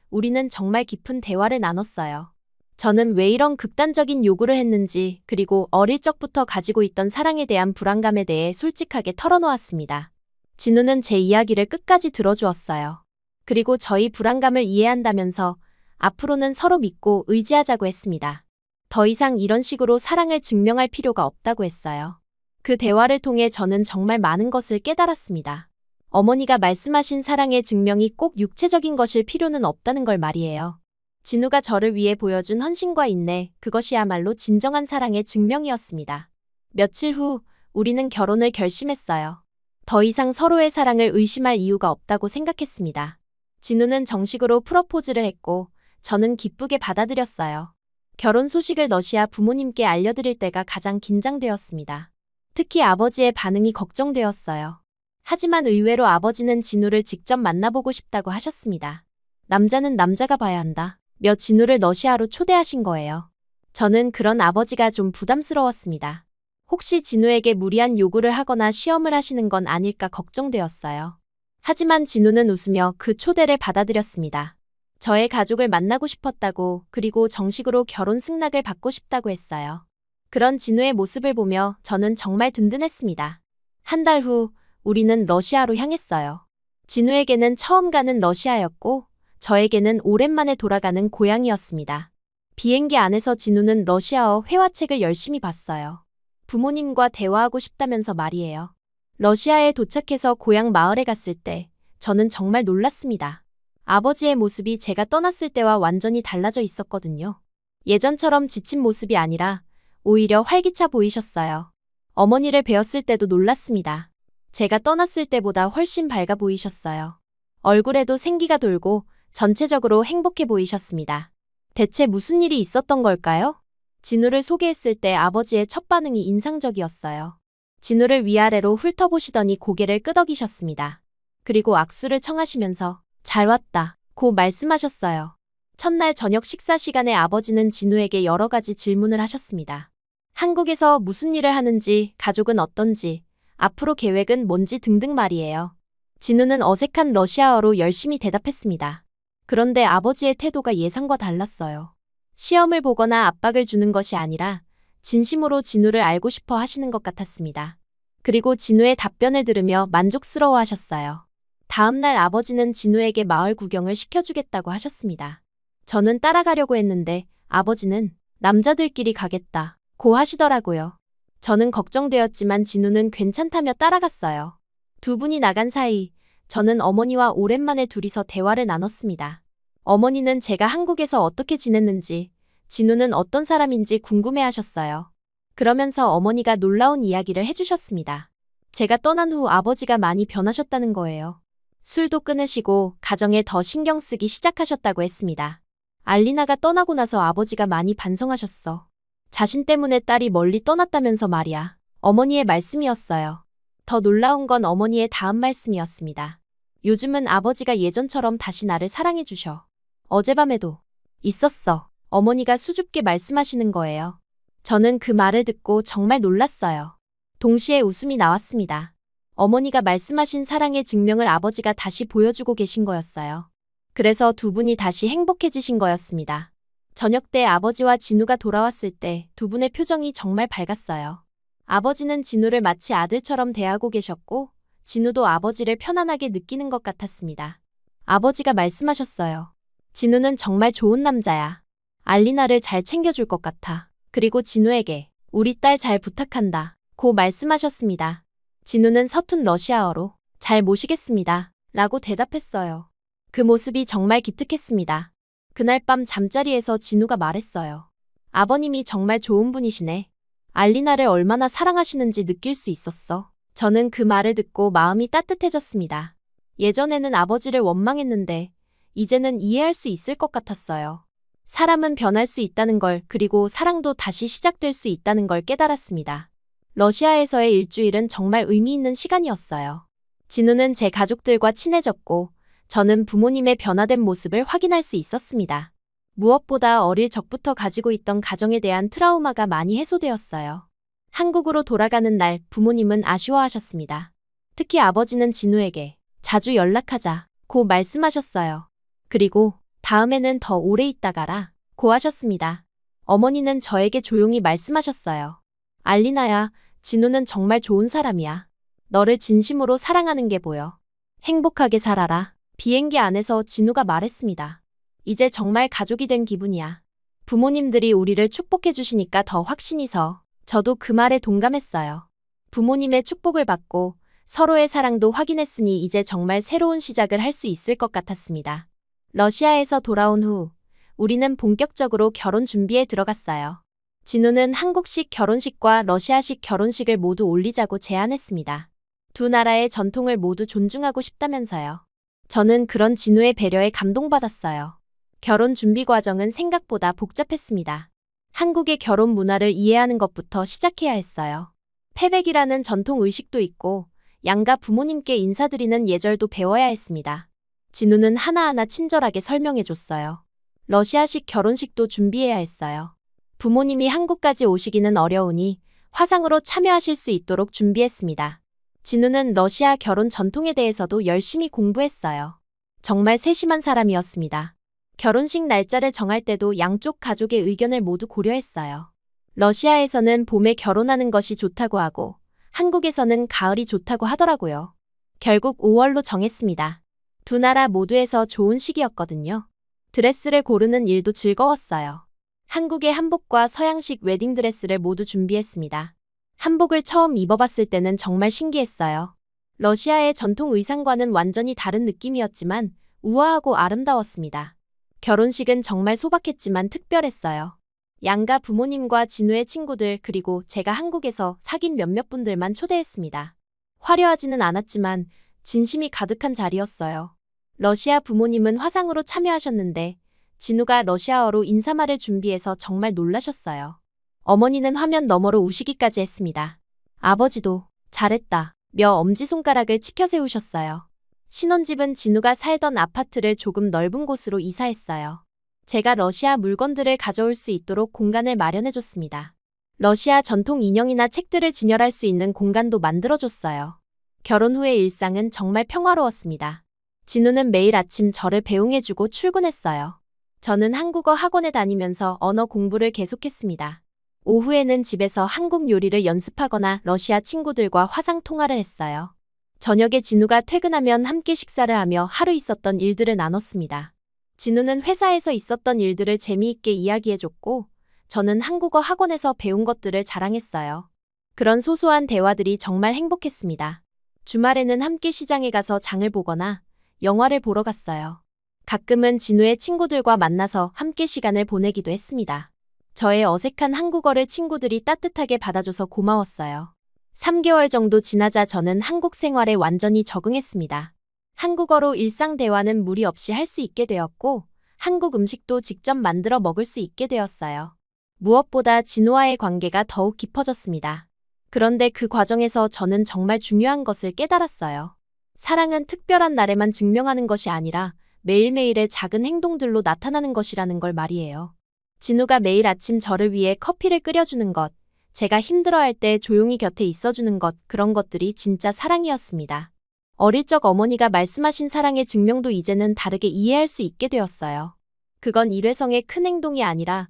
[SPEAKER 1] 우리는 정말 깊은 대화를 나눴어요. 저는 왜 이런 극단적인 요구를 했는지, 그리고 어릴 적부터 가지고 있던 사랑에 대한 불안감에 대해 솔직하게 털어놓았습니다. 진우는 제 이야기를 끝까지 들어주었어요. 그리고 저희 불안감을 이해한다면서 앞으로는 서로 믿고 의지하자고 했습니다. 더 이상 이런 식으로 사랑을 증명할 필요가 없다고 했어요. 그 대화를 통해 저는 정말 많은 것을 깨달았습니다. 어머니가 말씀하신 사랑의 증명이 꼭 육체적인 것일 필요는 없다는 걸 말이에요. 진우가 저를 위해 보여준 헌신과 인내, 그것이야말로 진정한 사랑의 증명이었습니다. 며칠 후 우리는 결혼을 결심했어요. 더 이상 서로의 사랑을 의심할 이유가 없다고 생각했습니다. 진우는 정식으로 프러포즈를 했고 저는 기쁘게 받아들였어요. 결혼 소식을 러시아 부모님께 알려드릴 때가 가장 긴장되었습니다. 특히 아버지의 반응이 걱정되었어요. 하지만 의외로 아버지는 진우를 직접 만나보고 싶다고 하셨습니다. 남자는 남자가 봐야 한다. 며 진우를 러시아로 초대하신 거예요. 저는 그런 아버지가 좀 부담스러웠습니다. 혹시 진우에게 무리한 요구를 하거나 시험을 하시는 건 아닐까 걱정되었어요. 하지만 진우는 웃으며 그 초대를 받아들였습니다. 저의 가족을 만나고 싶었다고, 그리고 정식으로 결혼 승낙을 받고 싶다고 했어요. 그런 진우의 모습을 보며 저는 정말 든든했습니다. 한 달 후 우리는 러시아로 향했어요. 진우에게는 처음 가는 러시아였고 저에게는 오랜만에 돌아가는 고향이었습니다. 비행기 안에서 진우는 러시아어 회화책을 열심히 봤어요. 부모님과 대화하고 싶다면서 말이에요. 러시아에 도착해서 고향 마을에 갔을 때 저는 정말 놀랐습니다. 아버지의 모습이 제가 떠났을 때와 완전히 달라져 있었거든요. 예전처럼 지친 모습이 아니라 오히려 활기차 보이셨어요. 어머니를 뵈었을 때도 놀랐습니다. 제가 떠났을 때보다 훨씬 밝아 보이셨어요. 얼굴에도 생기가 돌고 전체적으로 행복해 보이셨습니다. 대체 무슨 일이 있었던 걸까요? 진우를 소개했을 때 아버지의 첫 반응이 인상적이었어요. 진우를 위아래로 훑어보시더니 고개를 끄덕이셨습니다. 그리고 악수를 청하시면서 잘 왔다 고 말씀하셨어요. 첫날 저녁 식사 시간에 아버지는 진우에게 여러 가지 질문을 하셨습니다. 한국에서 무슨 일을 하는지, 가족은 어떤지, 앞으로 계획은 뭔지 등등 말이에요. 진우는 어색한 러시아어로 열심히 대답했습니다. 그런데 아버지의 태도가 예상과 달랐어요. 시험을 보거나 압박을 주는 것이 아니라 진심으로 진우를 알고 싶어 하시는 것 같았습니다. 그리고 진우의 답변을 들으며 만족스러워 하셨어요. 다음 날 아버지는 진우에게 마을 구경을 시켜주겠다고 하셨습니다. 저는 따라가려고 했는데 아버지는 남자들끼리 가겠다 고 하시더라고요. 저는 걱정되었지만 진우는 괜찮다며 따라갔어요. 두 분이 나간 사이 저는 어머니와 오랜만에 둘이서 대화를 나눴습니다. 어머니는 제가 한국에서 어떻게 지냈는지, 진우는 어떤 사람인지 궁금해 하셨어요. 그러면서 어머니가 놀라운 이야기를 해주셨습니다. 제가 떠난 후 아버지가 많이 변하셨다는 거예요. 술도 끊으시고 가정에 더 신경 쓰기 시작하셨다고 했습니다. 알리나가 떠나고 나서 아버지가 많이 반성하셨어. 자신 때문에 딸이 멀리 떠났다면서 말이야. 어머니의 말씀이었어요. 더 놀라운 건 어머니의 다음 말씀이었습니다. 요즘은 아버지가 예전처럼 다시 나를 사랑해 주셔. 어젯밤에도 있었어. 어머니가 수줍게 말씀하시는 거예요. 저는 그 말을 듣고 정말 놀랐어요. 동시에 웃음이 나왔습니다. 어머니가 말씀하신 사랑의 증명을 아버지가 다시 보여주고 계신 거였어요. 그래서 두 분이 다시 행복해지신 거였습니다. 저녁 때 아버지와 진우가 돌아왔을 때 두 분의 표정이 정말 밝았어요. 아버지는 진우를 마치 아들처럼 대하고 계셨고, 진우도 아버지를 편안하게 느끼는 것 같았습니다. 아버지가 말씀하셨어요. 진우는 정말 좋은 남자야. 알리나를 잘 챙겨줄 것 같아. 그리고 진우에게 우리 딸 잘 부탁한다. 고 말씀하셨습니다. 진우는 서툰 러시아어로 잘 모시겠습니다. 라고 대답했어요. 그 모습이 정말 기특했습니다. 그날 밤 잠자리에서 진우가 말했어요. 아버님이 정말 좋은 분이시네. 알리나를 얼마나 사랑하시는지 느낄 수 있었어. 저는 그 말을 듣고 마음이 따뜻해졌습니다. 예전에는 아버지를 원망했는데 이제는 이해할 수 있을 것 같았어요. 사람은 변할 수 있다는 걸, 그리고 사랑도 다시 시작될 수 있다는 걸 깨달았습니다. 러시아에서의 일주일은 정말 의미 있는 시간이었어요. 진우는 제 가족들과 친해졌고, 저는 부모님의 변화된 모습을 확인할 수 있었습니다. 무엇보다 어릴 적부터 가지고 있던 가정에 대한 트라우마가 많이 해소되었어요. 한국으로 돌아가는 날 부모님은 아쉬워하셨습니다. 특히 아버지는 진우에게 자주 연락하자고 말씀하셨어요. 그리고 다음에는 더 오래 있다 가라 고 하셨습니다. 어머니는 저에게 조용히 말씀하셨어요. 알리나야, 진우는 정말 좋은 사람이야. 너를 진심으로 사랑하는 게 보여. 행복하게 살아라. 비행기 안에서 진우가 말했습니다. 이제 정말 가족이 된 기분이야. 부모님들이 우리를 축복해 주시니까 더 확신이 서. 저도 그 말에 동감했어요. 부모님의 축복을 받고 서로의 사랑도 확인했으니 이제 정말 새로운 시작을 할 수 있을 것 같았습니다. 러시아에서 돌아온 후 우리는 본격적으로 결혼 준비에 들어갔어요. 진우는 한국식 결혼식과 러시아식 결혼식을 모두 올리자고 제안했습니다. 두 나라의 전통을 모두 존중하고 싶다면서요. 저는 그런 진우의 배려에 감동받았어요. 결혼 준비 과정은 생각보다 복잡했습니다. 한국의 결혼 문화를 이해하는 것부터 시작해야 했어요. 패백이라는 전통 의식도 있고 양가 부모님께 인사드리는 예절도 배워야 했습니다. 진우는 하나하나 친절하게 설명해줬어요. 러시아식 결혼식도 준비해야 했어요. 부모님이 한국까지 오시기는 어려우니 화상으로 참여하실 수 있도록 준비했습니다. 진우는 러시아 결혼 전통에 대해서도 열심히 공부했어요. 정말 세심한 사람이었습니다. 결혼식 날짜를 정할 때도 양쪽 가족의 의견을 모두 고려했어요. 러시아에서는 봄에 결혼하는 것이 좋다고 하고 한국에서는 가을이 좋다고 하더라고요. 결국 5월로 정했습니다. 두 나라 모두에서 좋은 시기였거든요. 드레스를 고르는 일도 즐거웠어요. 한국의 한복과 서양식 웨딩드레스를 모두 준비했습니다. 한복을 처음 입어봤을 때는 정말 신기했어요. 러시아의 전통 의상과는 완전히 다른 느낌이었지만 우아하고 아름다웠습니다. 결혼식은 정말 소박했지만 특별했어요. 양가 부모님과 진우의 친구들 그리고 제가 한국에서 사귄 몇몇 분들만 초대했습니다. 화려하지는 않았지만 진심이 가득한 자리였어요. 러시아 부모님은 화상으로 참여하셨는데 진우가 러시아어로 인사말을 준비해서 정말 놀라셨어요. 어머니는 화면 너머로 우시기까지 했습니다. 아버지도 잘했다 며 엄지손가락을 치켜 세우셨어요. 신혼집은 진우가 살던 아파트를 조금 넓은 곳으로 이사했어요. 제가 러시아 물건들을 가져올 수 있도록 공간을 마련해줬습니다. 러시아 전통 인형이나 책들을 진열할 수 있는 공간도 만들어줬어요. 결혼 후의 일상은 정말 평화로웠습니다. 진우는 매일 아침 저를 배웅해주고 출근했어요. 저는 한국어 학원에 다니면서 언어 공부를 계속했습니다. 오후에는 집에서 한국 요리를 연습하거나 러시아 친구들과 화상 통화를 했어요. 저녁에 진우가 퇴근하면 함께 식사를 하며 하루 있었던 일들을 나눴습니다. 진우는 회사에서 있었던 일들을 재미있게 이야기해줬고 저는 한국어 학원에서 배운 것들을 자랑했어요. 그런 소소한 대화들이 정말 행복했습니다. 주말에는 함께 시장에 가서 장을 보거나 영화를 보러 갔어요. 가끔은 진우의 친구들과 만나서 함께 시간을 보내기도 했습니다. 저의 어색한 한국어를 친구들이 따뜻하게 받아줘서 고마웠어요. 3개월 정도 지나자 저는 한국 생활에 완전히 적응했습니다. 한국어로 일상 대화는 무리 없이 할 수 있게 되었고, 한국 음식도 직접 만들어 먹을 수 있게 되었어요. 무엇보다 진우와의 관계가 더욱 깊어졌습니다. 그런데 그 과정에서 저는 정말 중요한 것을 깨달았어요. 사랑은 특별한 날에만 증명하는 것이 아니라 매일매일의 작은 행동들로 나타나는 것이라는 걸 말이에요. 진우가 매일 아침 저를 위해 커피를 끓여주는 것, 제가 힘들어할 때 조용히 곁에 있어주는 것, 그런 것들이 진짜 사랑이었습니다. 어릴 적 어머니가 말씀하신 사랑의 증명도 이제는 다르게 이해할 수 있게 되었어요. 그건 일회성의 큰 행동이 아니라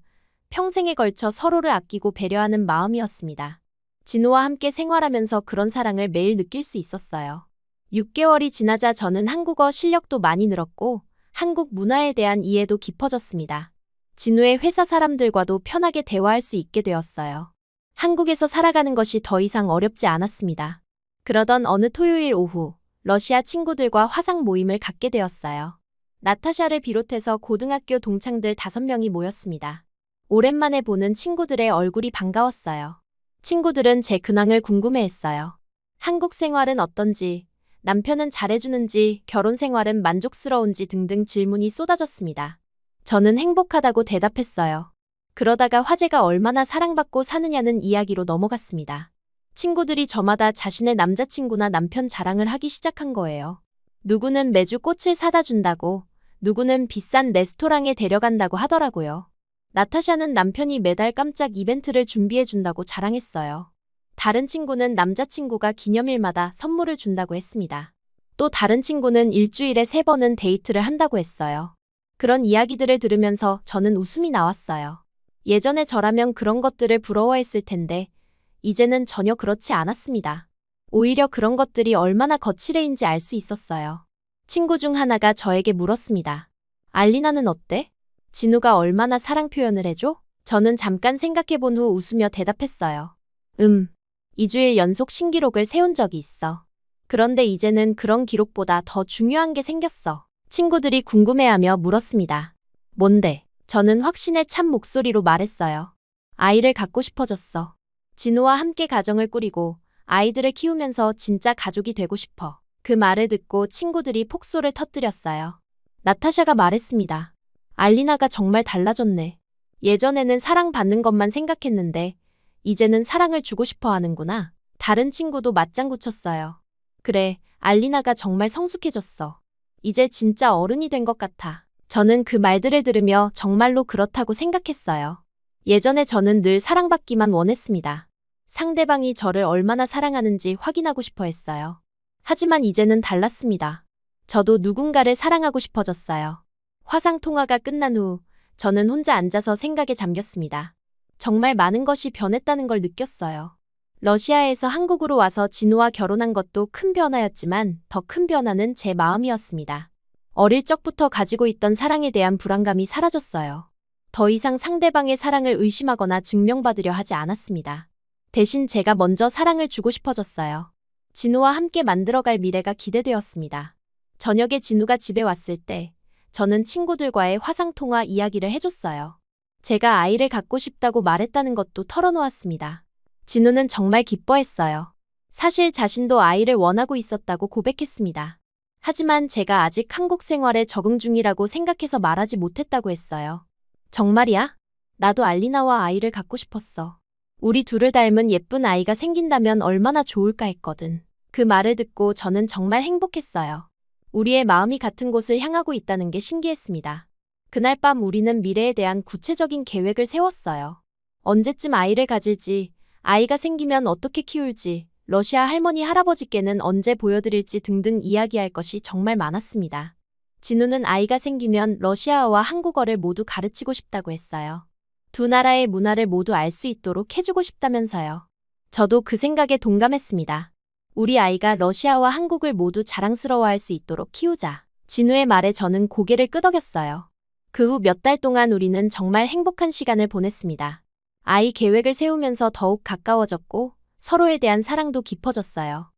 [SPEAKER 1] 평생에 걸쳐 서로를 아끼고 배려하는 마음이었습니다. 진우와 함께 생활하면서 그런 사랑을 매일 느낄 수 있었어요. 6개월이 지나자 저는 한국어 실력도 많이 늘었고 한국 문화에 대한 이해도 깊어졌습니다. 진우의 회사 사람들과도 편하게 대화할 수 있게 되었어요. 한국에서 살아가는 것이 더 이상 어렵지 않았습니다. 그러던 어느 토요일 오후, 러시아 친구들과 화상 모임을 갖게 되었어요. 나타샤를 비롯해서 고등학교 동창들 5명이 모였습니다. 오랜만에 보는 친구들의 얼굴이 반가웠어요. 친구들은 제 근황을 궁금해했어요. 한국 생활은 어떤지, 남편은 잘해주는지, 결혼 생활은 만족스러운지 등등 질문이 쏟아졌습니다. 저는 행복하다고 대답했어요. 그러다가 화제가 얼마나 사랑받고 사느냐는 이야기로 넘어갔습니다. 친구들이 저마다 자신의 남자친구나 남편 자랑을 하기 시작한 거예요. 누구는 매주 꽃을 사다 준다고, 누구는 비싼 레스토랑에 데려간다고 하더라고요. 나타샤는 남편이 매달 깜짝 이벤트를 준비해준다고 자랑했어요. 다른 친구는 남자친구가 기념일마다 선물을 준다고 했습니다. 또 다른 친구는 일주일에 3번은 데이트를 한다고 했어요. 그런 이야기들을 들으면서 저는 웃음이 나왔어요. 예전에 저라면 그런 것들을 부러워했을 텐데 이제는 전혀 그렇지 않았습니다. 오히려 그런 것들이 얼마나 거칠애인지 알 수 있었어요. 친구 중 하나가 저에게 물었습니다. 알리나는 어때? 진우가 얼마나 사랑 표현을 해줘? 저는 잠깐 생각해본 후 웃으며 대답했어요. 2주일 연속 신기록을 세운 적이 있어. 그런데 이제는 그런 기록보다 더 중요한 게 생겼어. 친구들이 궁금해하며 물었습니다. 뭔데? 저는 확신에 찬 목소리로 말했어요. 아이를 갖고 싶어졌어. 진우와 함께 가정을 꾸리고 아이들을 키우면서 진짜 가족이 되고 싶어. 그 말을 듣고 친구들이 폭소를 터뜨렸어요. 나타샤가 말했습니다. 알리나가 정말 달라졌네. 예전에는 사랑받는 것만 생각했는데 이제는 사랑을 주고 싶어 하는구나. 다른 친구도 맞장구 쳤어요. 그래, 알리나가 정말 성숙해졌어. 이제 진짜 어른이 된 것 같아. 저는 그 말들을 들으며 정말로 그렇다고 생각했어요. 예전에 저는 늘 사랑받기만 원했습니다. 상대방이 저를 얼마나 사랑하는지 확인하고 싶어 했어요. 하지만 이제는 달랐습니다. 저도 누군가를 사랑하고 싶어졌어요. 화상통화가 끝난 후 저는 혼자 앉아서 생각에 잠겼습니다. 정말 많은 것이 변했다는 걸 느꼈어요. 러시아에서 한국으로 와서 진우와 결혼한 것도 큰 변화였지만 더 큰 변화는 제 마음이었습니다. 어릴 적부터 가지고 있던 사랑에 대한 불안감이 사라졌어요. 더 이상 상대방의 사랑을 의심하거나 증명받으려 하지 않았습니다. 대신 제가 먼저 사랑을 주고 싶어졌어요. 진우와 함께 만들어갈 미래가 기대되었습니다. 저녁에 진우가 집에 왔을 때 저는 친구들과의 화상통화 이야기를 해줬어요. 제가 아이를 갖고 싶다고 말했다는 것도 털어놓았습니다. 진우는 정말 기뻐했어요. 사실 자신도 아이를 원하고 있었다고 고백했습니다. 하지만 제가 아직 한국 생활에 적응 중이라고 생각해서 말하지 못했다고 했어요. 정말이야? 나도 알리나와 아이를 갖고 싶었어. 우리 둘을 닮은 예쁜 아이가 생긴다면 얼마나 좋을까 했거든. 그 말을 듣고 저는 정말 행복했어요. 우리의 마음이 같은 곳을 향하고 있다는 게 신기했습니다. 그날 밤 우리는 미래에 대한 구체적인 계획을 세웠어요. 언제쯤 아이를 가질지, 아이가 생기면 어떻게 키울지, 러시아 할머니 할아버지께는 언제 보여드릴지 등등 이야기할 것이 정말 많았습니다. 진우는 아이가 생기면 러시아어와 한국어를 모두 가르치고 싶다고 했어요. 두 나라의 문화를 모두 알 수 있도록 해주고 싶다면서요. 저도 그 생각에 동감했습니다. 우리 아이가 러시아와 한국을 모두 자랑스러워할 수 있도록 키우자. 진우의 말에 저는 고개를 끄덕였어요. 그 후 몇 달 동안 우리는 정말 행복한 시간을 보냈습니다. 아이 계획을 세우면서 더욱 가까워졌고 서로에 대한 사랑도 깊어졌어요.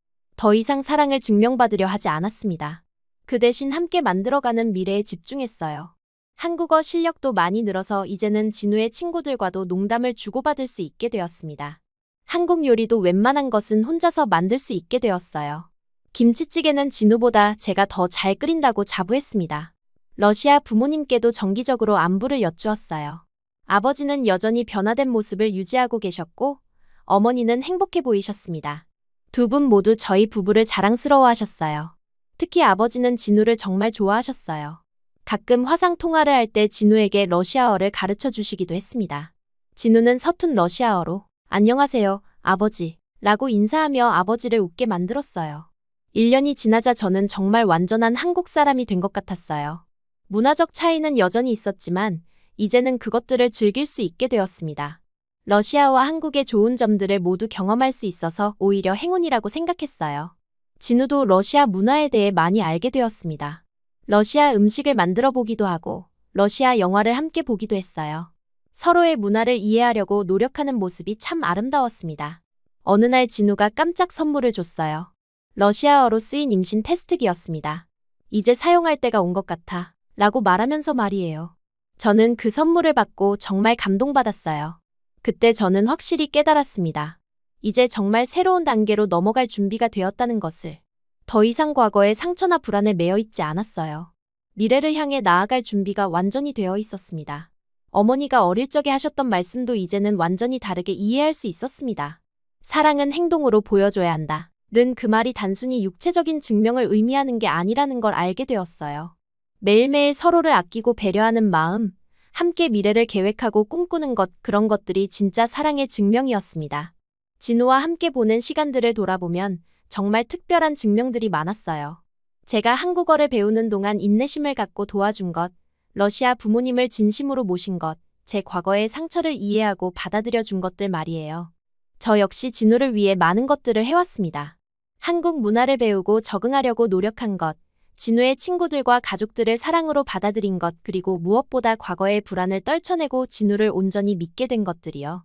[SPEAKER 1] 더 이상 사랑을 증명받으려 하지 않았습니다. 그 대신 함께 만들어가는 미래에 집중했어요. 한국어 실력도 많이 늘어서 이제는 진우의 친구들과도 농담을 주고받을 수 있게 되었습니다. 한국 요리도 웬만한 것은 혼자서 만들 수 있게 되었어요. 김치찌개는 진우보다 제가 더 잘 끓인다고 자부했습니다. 러시아 부모님께도 정기적으로 안부를 여쭈었어요. 아버지는 여전히 변화된 모습을 유지하고 계셨고 어머니는 행복해 보이셨습니다. 두 분 모두 저희 부부를 자랑스러워하셨어요. 특히 아버지는 진우를 정말 좋아하셨어요. 가끔 화상 통화를 할 때 진우에게 러시아어를 가르쳐 주시기도 했습니다. 진우는 서툰 러시아어로 안녕하세요, 아버지 라고 인사하며 아버지를 웃게 만들었어요. 1년이 지나자 저는 정말 완전한 한국 사람이 된 것 같았어요. 문화적 차이는 여전히 있었지만 이제는 그것들을 즐길 수 있게 되었습니다. 러시아와 한국의 좋은 점들을 모두 경험할 수 있어서 오히려 행운이라고 생각했어요. 진우도 러시아 문화에 대해 많이 알게 되었습니다. 러시아 음식을 만들어 보기도 하고 러시아 영화를 함께 보기도 했어요. 서로의 문화를 이해하려고 노력하는 모습이 참 아름다웠습니다. 어느 날 진우가 깜짝 선물을 줬어요. 러시아어로 쓰인 임신 테스트기였습니다. 이제 사용할 때가 온 것 같아 라고 말하면서 말이에요. 저는 그 선물을 받고 정말 감동받았어요. 그때 저는 확실히 깨달았습니다. 이제 정말 새로운 단계로 넘어갈 준비가 되었다는 것을. 더 이상 과거의 상처나 불안에 매여 있지 않았어요. 미래를 향해 나아갈 준비가 완전히 되어 있었습니다. 어머니가 어릴 적에 하셨던 말씀도 이제는 완전히 다르게 이해할 수 있었습니다. 사랑은 행동으로 보여줘야 한다. 는 그 말이 단순히 육체적인 증명을 의미하는 게 아니라는 걸 알게 되었어요. 매일매일 서로를 아끼고 배려하는 마음, 함께 미래를 계획하고 꿈꾸는 것, 그런 것들이 진짜 사랑의 증명이었습니다. 진우와 함께 보낸 시간들을 돌아보면 정말 특별한 증명들이 많았어요. 제가 한국어를 배우는 동안 인내심을 갖고 도와준 것, 러시아 부모님을 진심으로 모신 것, 제 과거의 상처를 이해하고 받아들여 준 것들 말이에요. 저 역시 진우를 위해 많은 것들을 해왔습니다. 한국 문화를 배우고 적응하려고 노력한 것, 진우의 친구들과 가족들을 사랑으로 받아들인 것, 그리고 무엇보다 과거의 불안을 떨쳐내고 진우를 온전히 믿게 된 것들이요.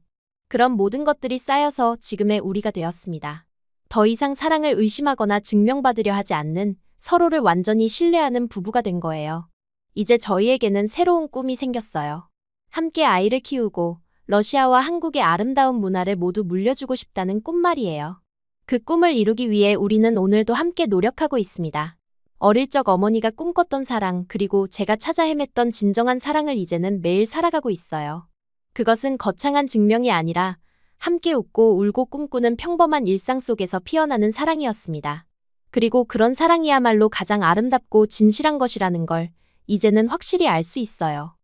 [SPEAKER 1] 그런 모든 것들이 쌓여서 지금의 우리가 되었습니다. 더 이상 사랑을 의심하거나 증명받으려 하지 않는, 서로를 완전히 신뢰하는 부부가 된 거예요. 이제 저희에게는 새로운 꿈이 생겼어요. 함께 아이를 키우고 러시아와 한국의 아름다운 문화를 모두 물려주고 싶다는 꿈 말이에요. 그 꿈을 이루기 위해 우리는 오늘도 함께 노력하고 있습니다. 어릴 적 어머니가 꿈꿨던 사랑, 그리고 제가 찾아 헤맸던 진정한 사랑을 이제는 매일 살아가고 있어요. 그것은 거창한 증명이 아니라 함께 웃고 울고 꿈꾸는 평범한 일상 속에서 피어나는 사랑이었습니다. 그리고 그런 사랑이야말로 가장 아름답고 진실한 것이라는 걸 이제는 확실히 알 수 있어요.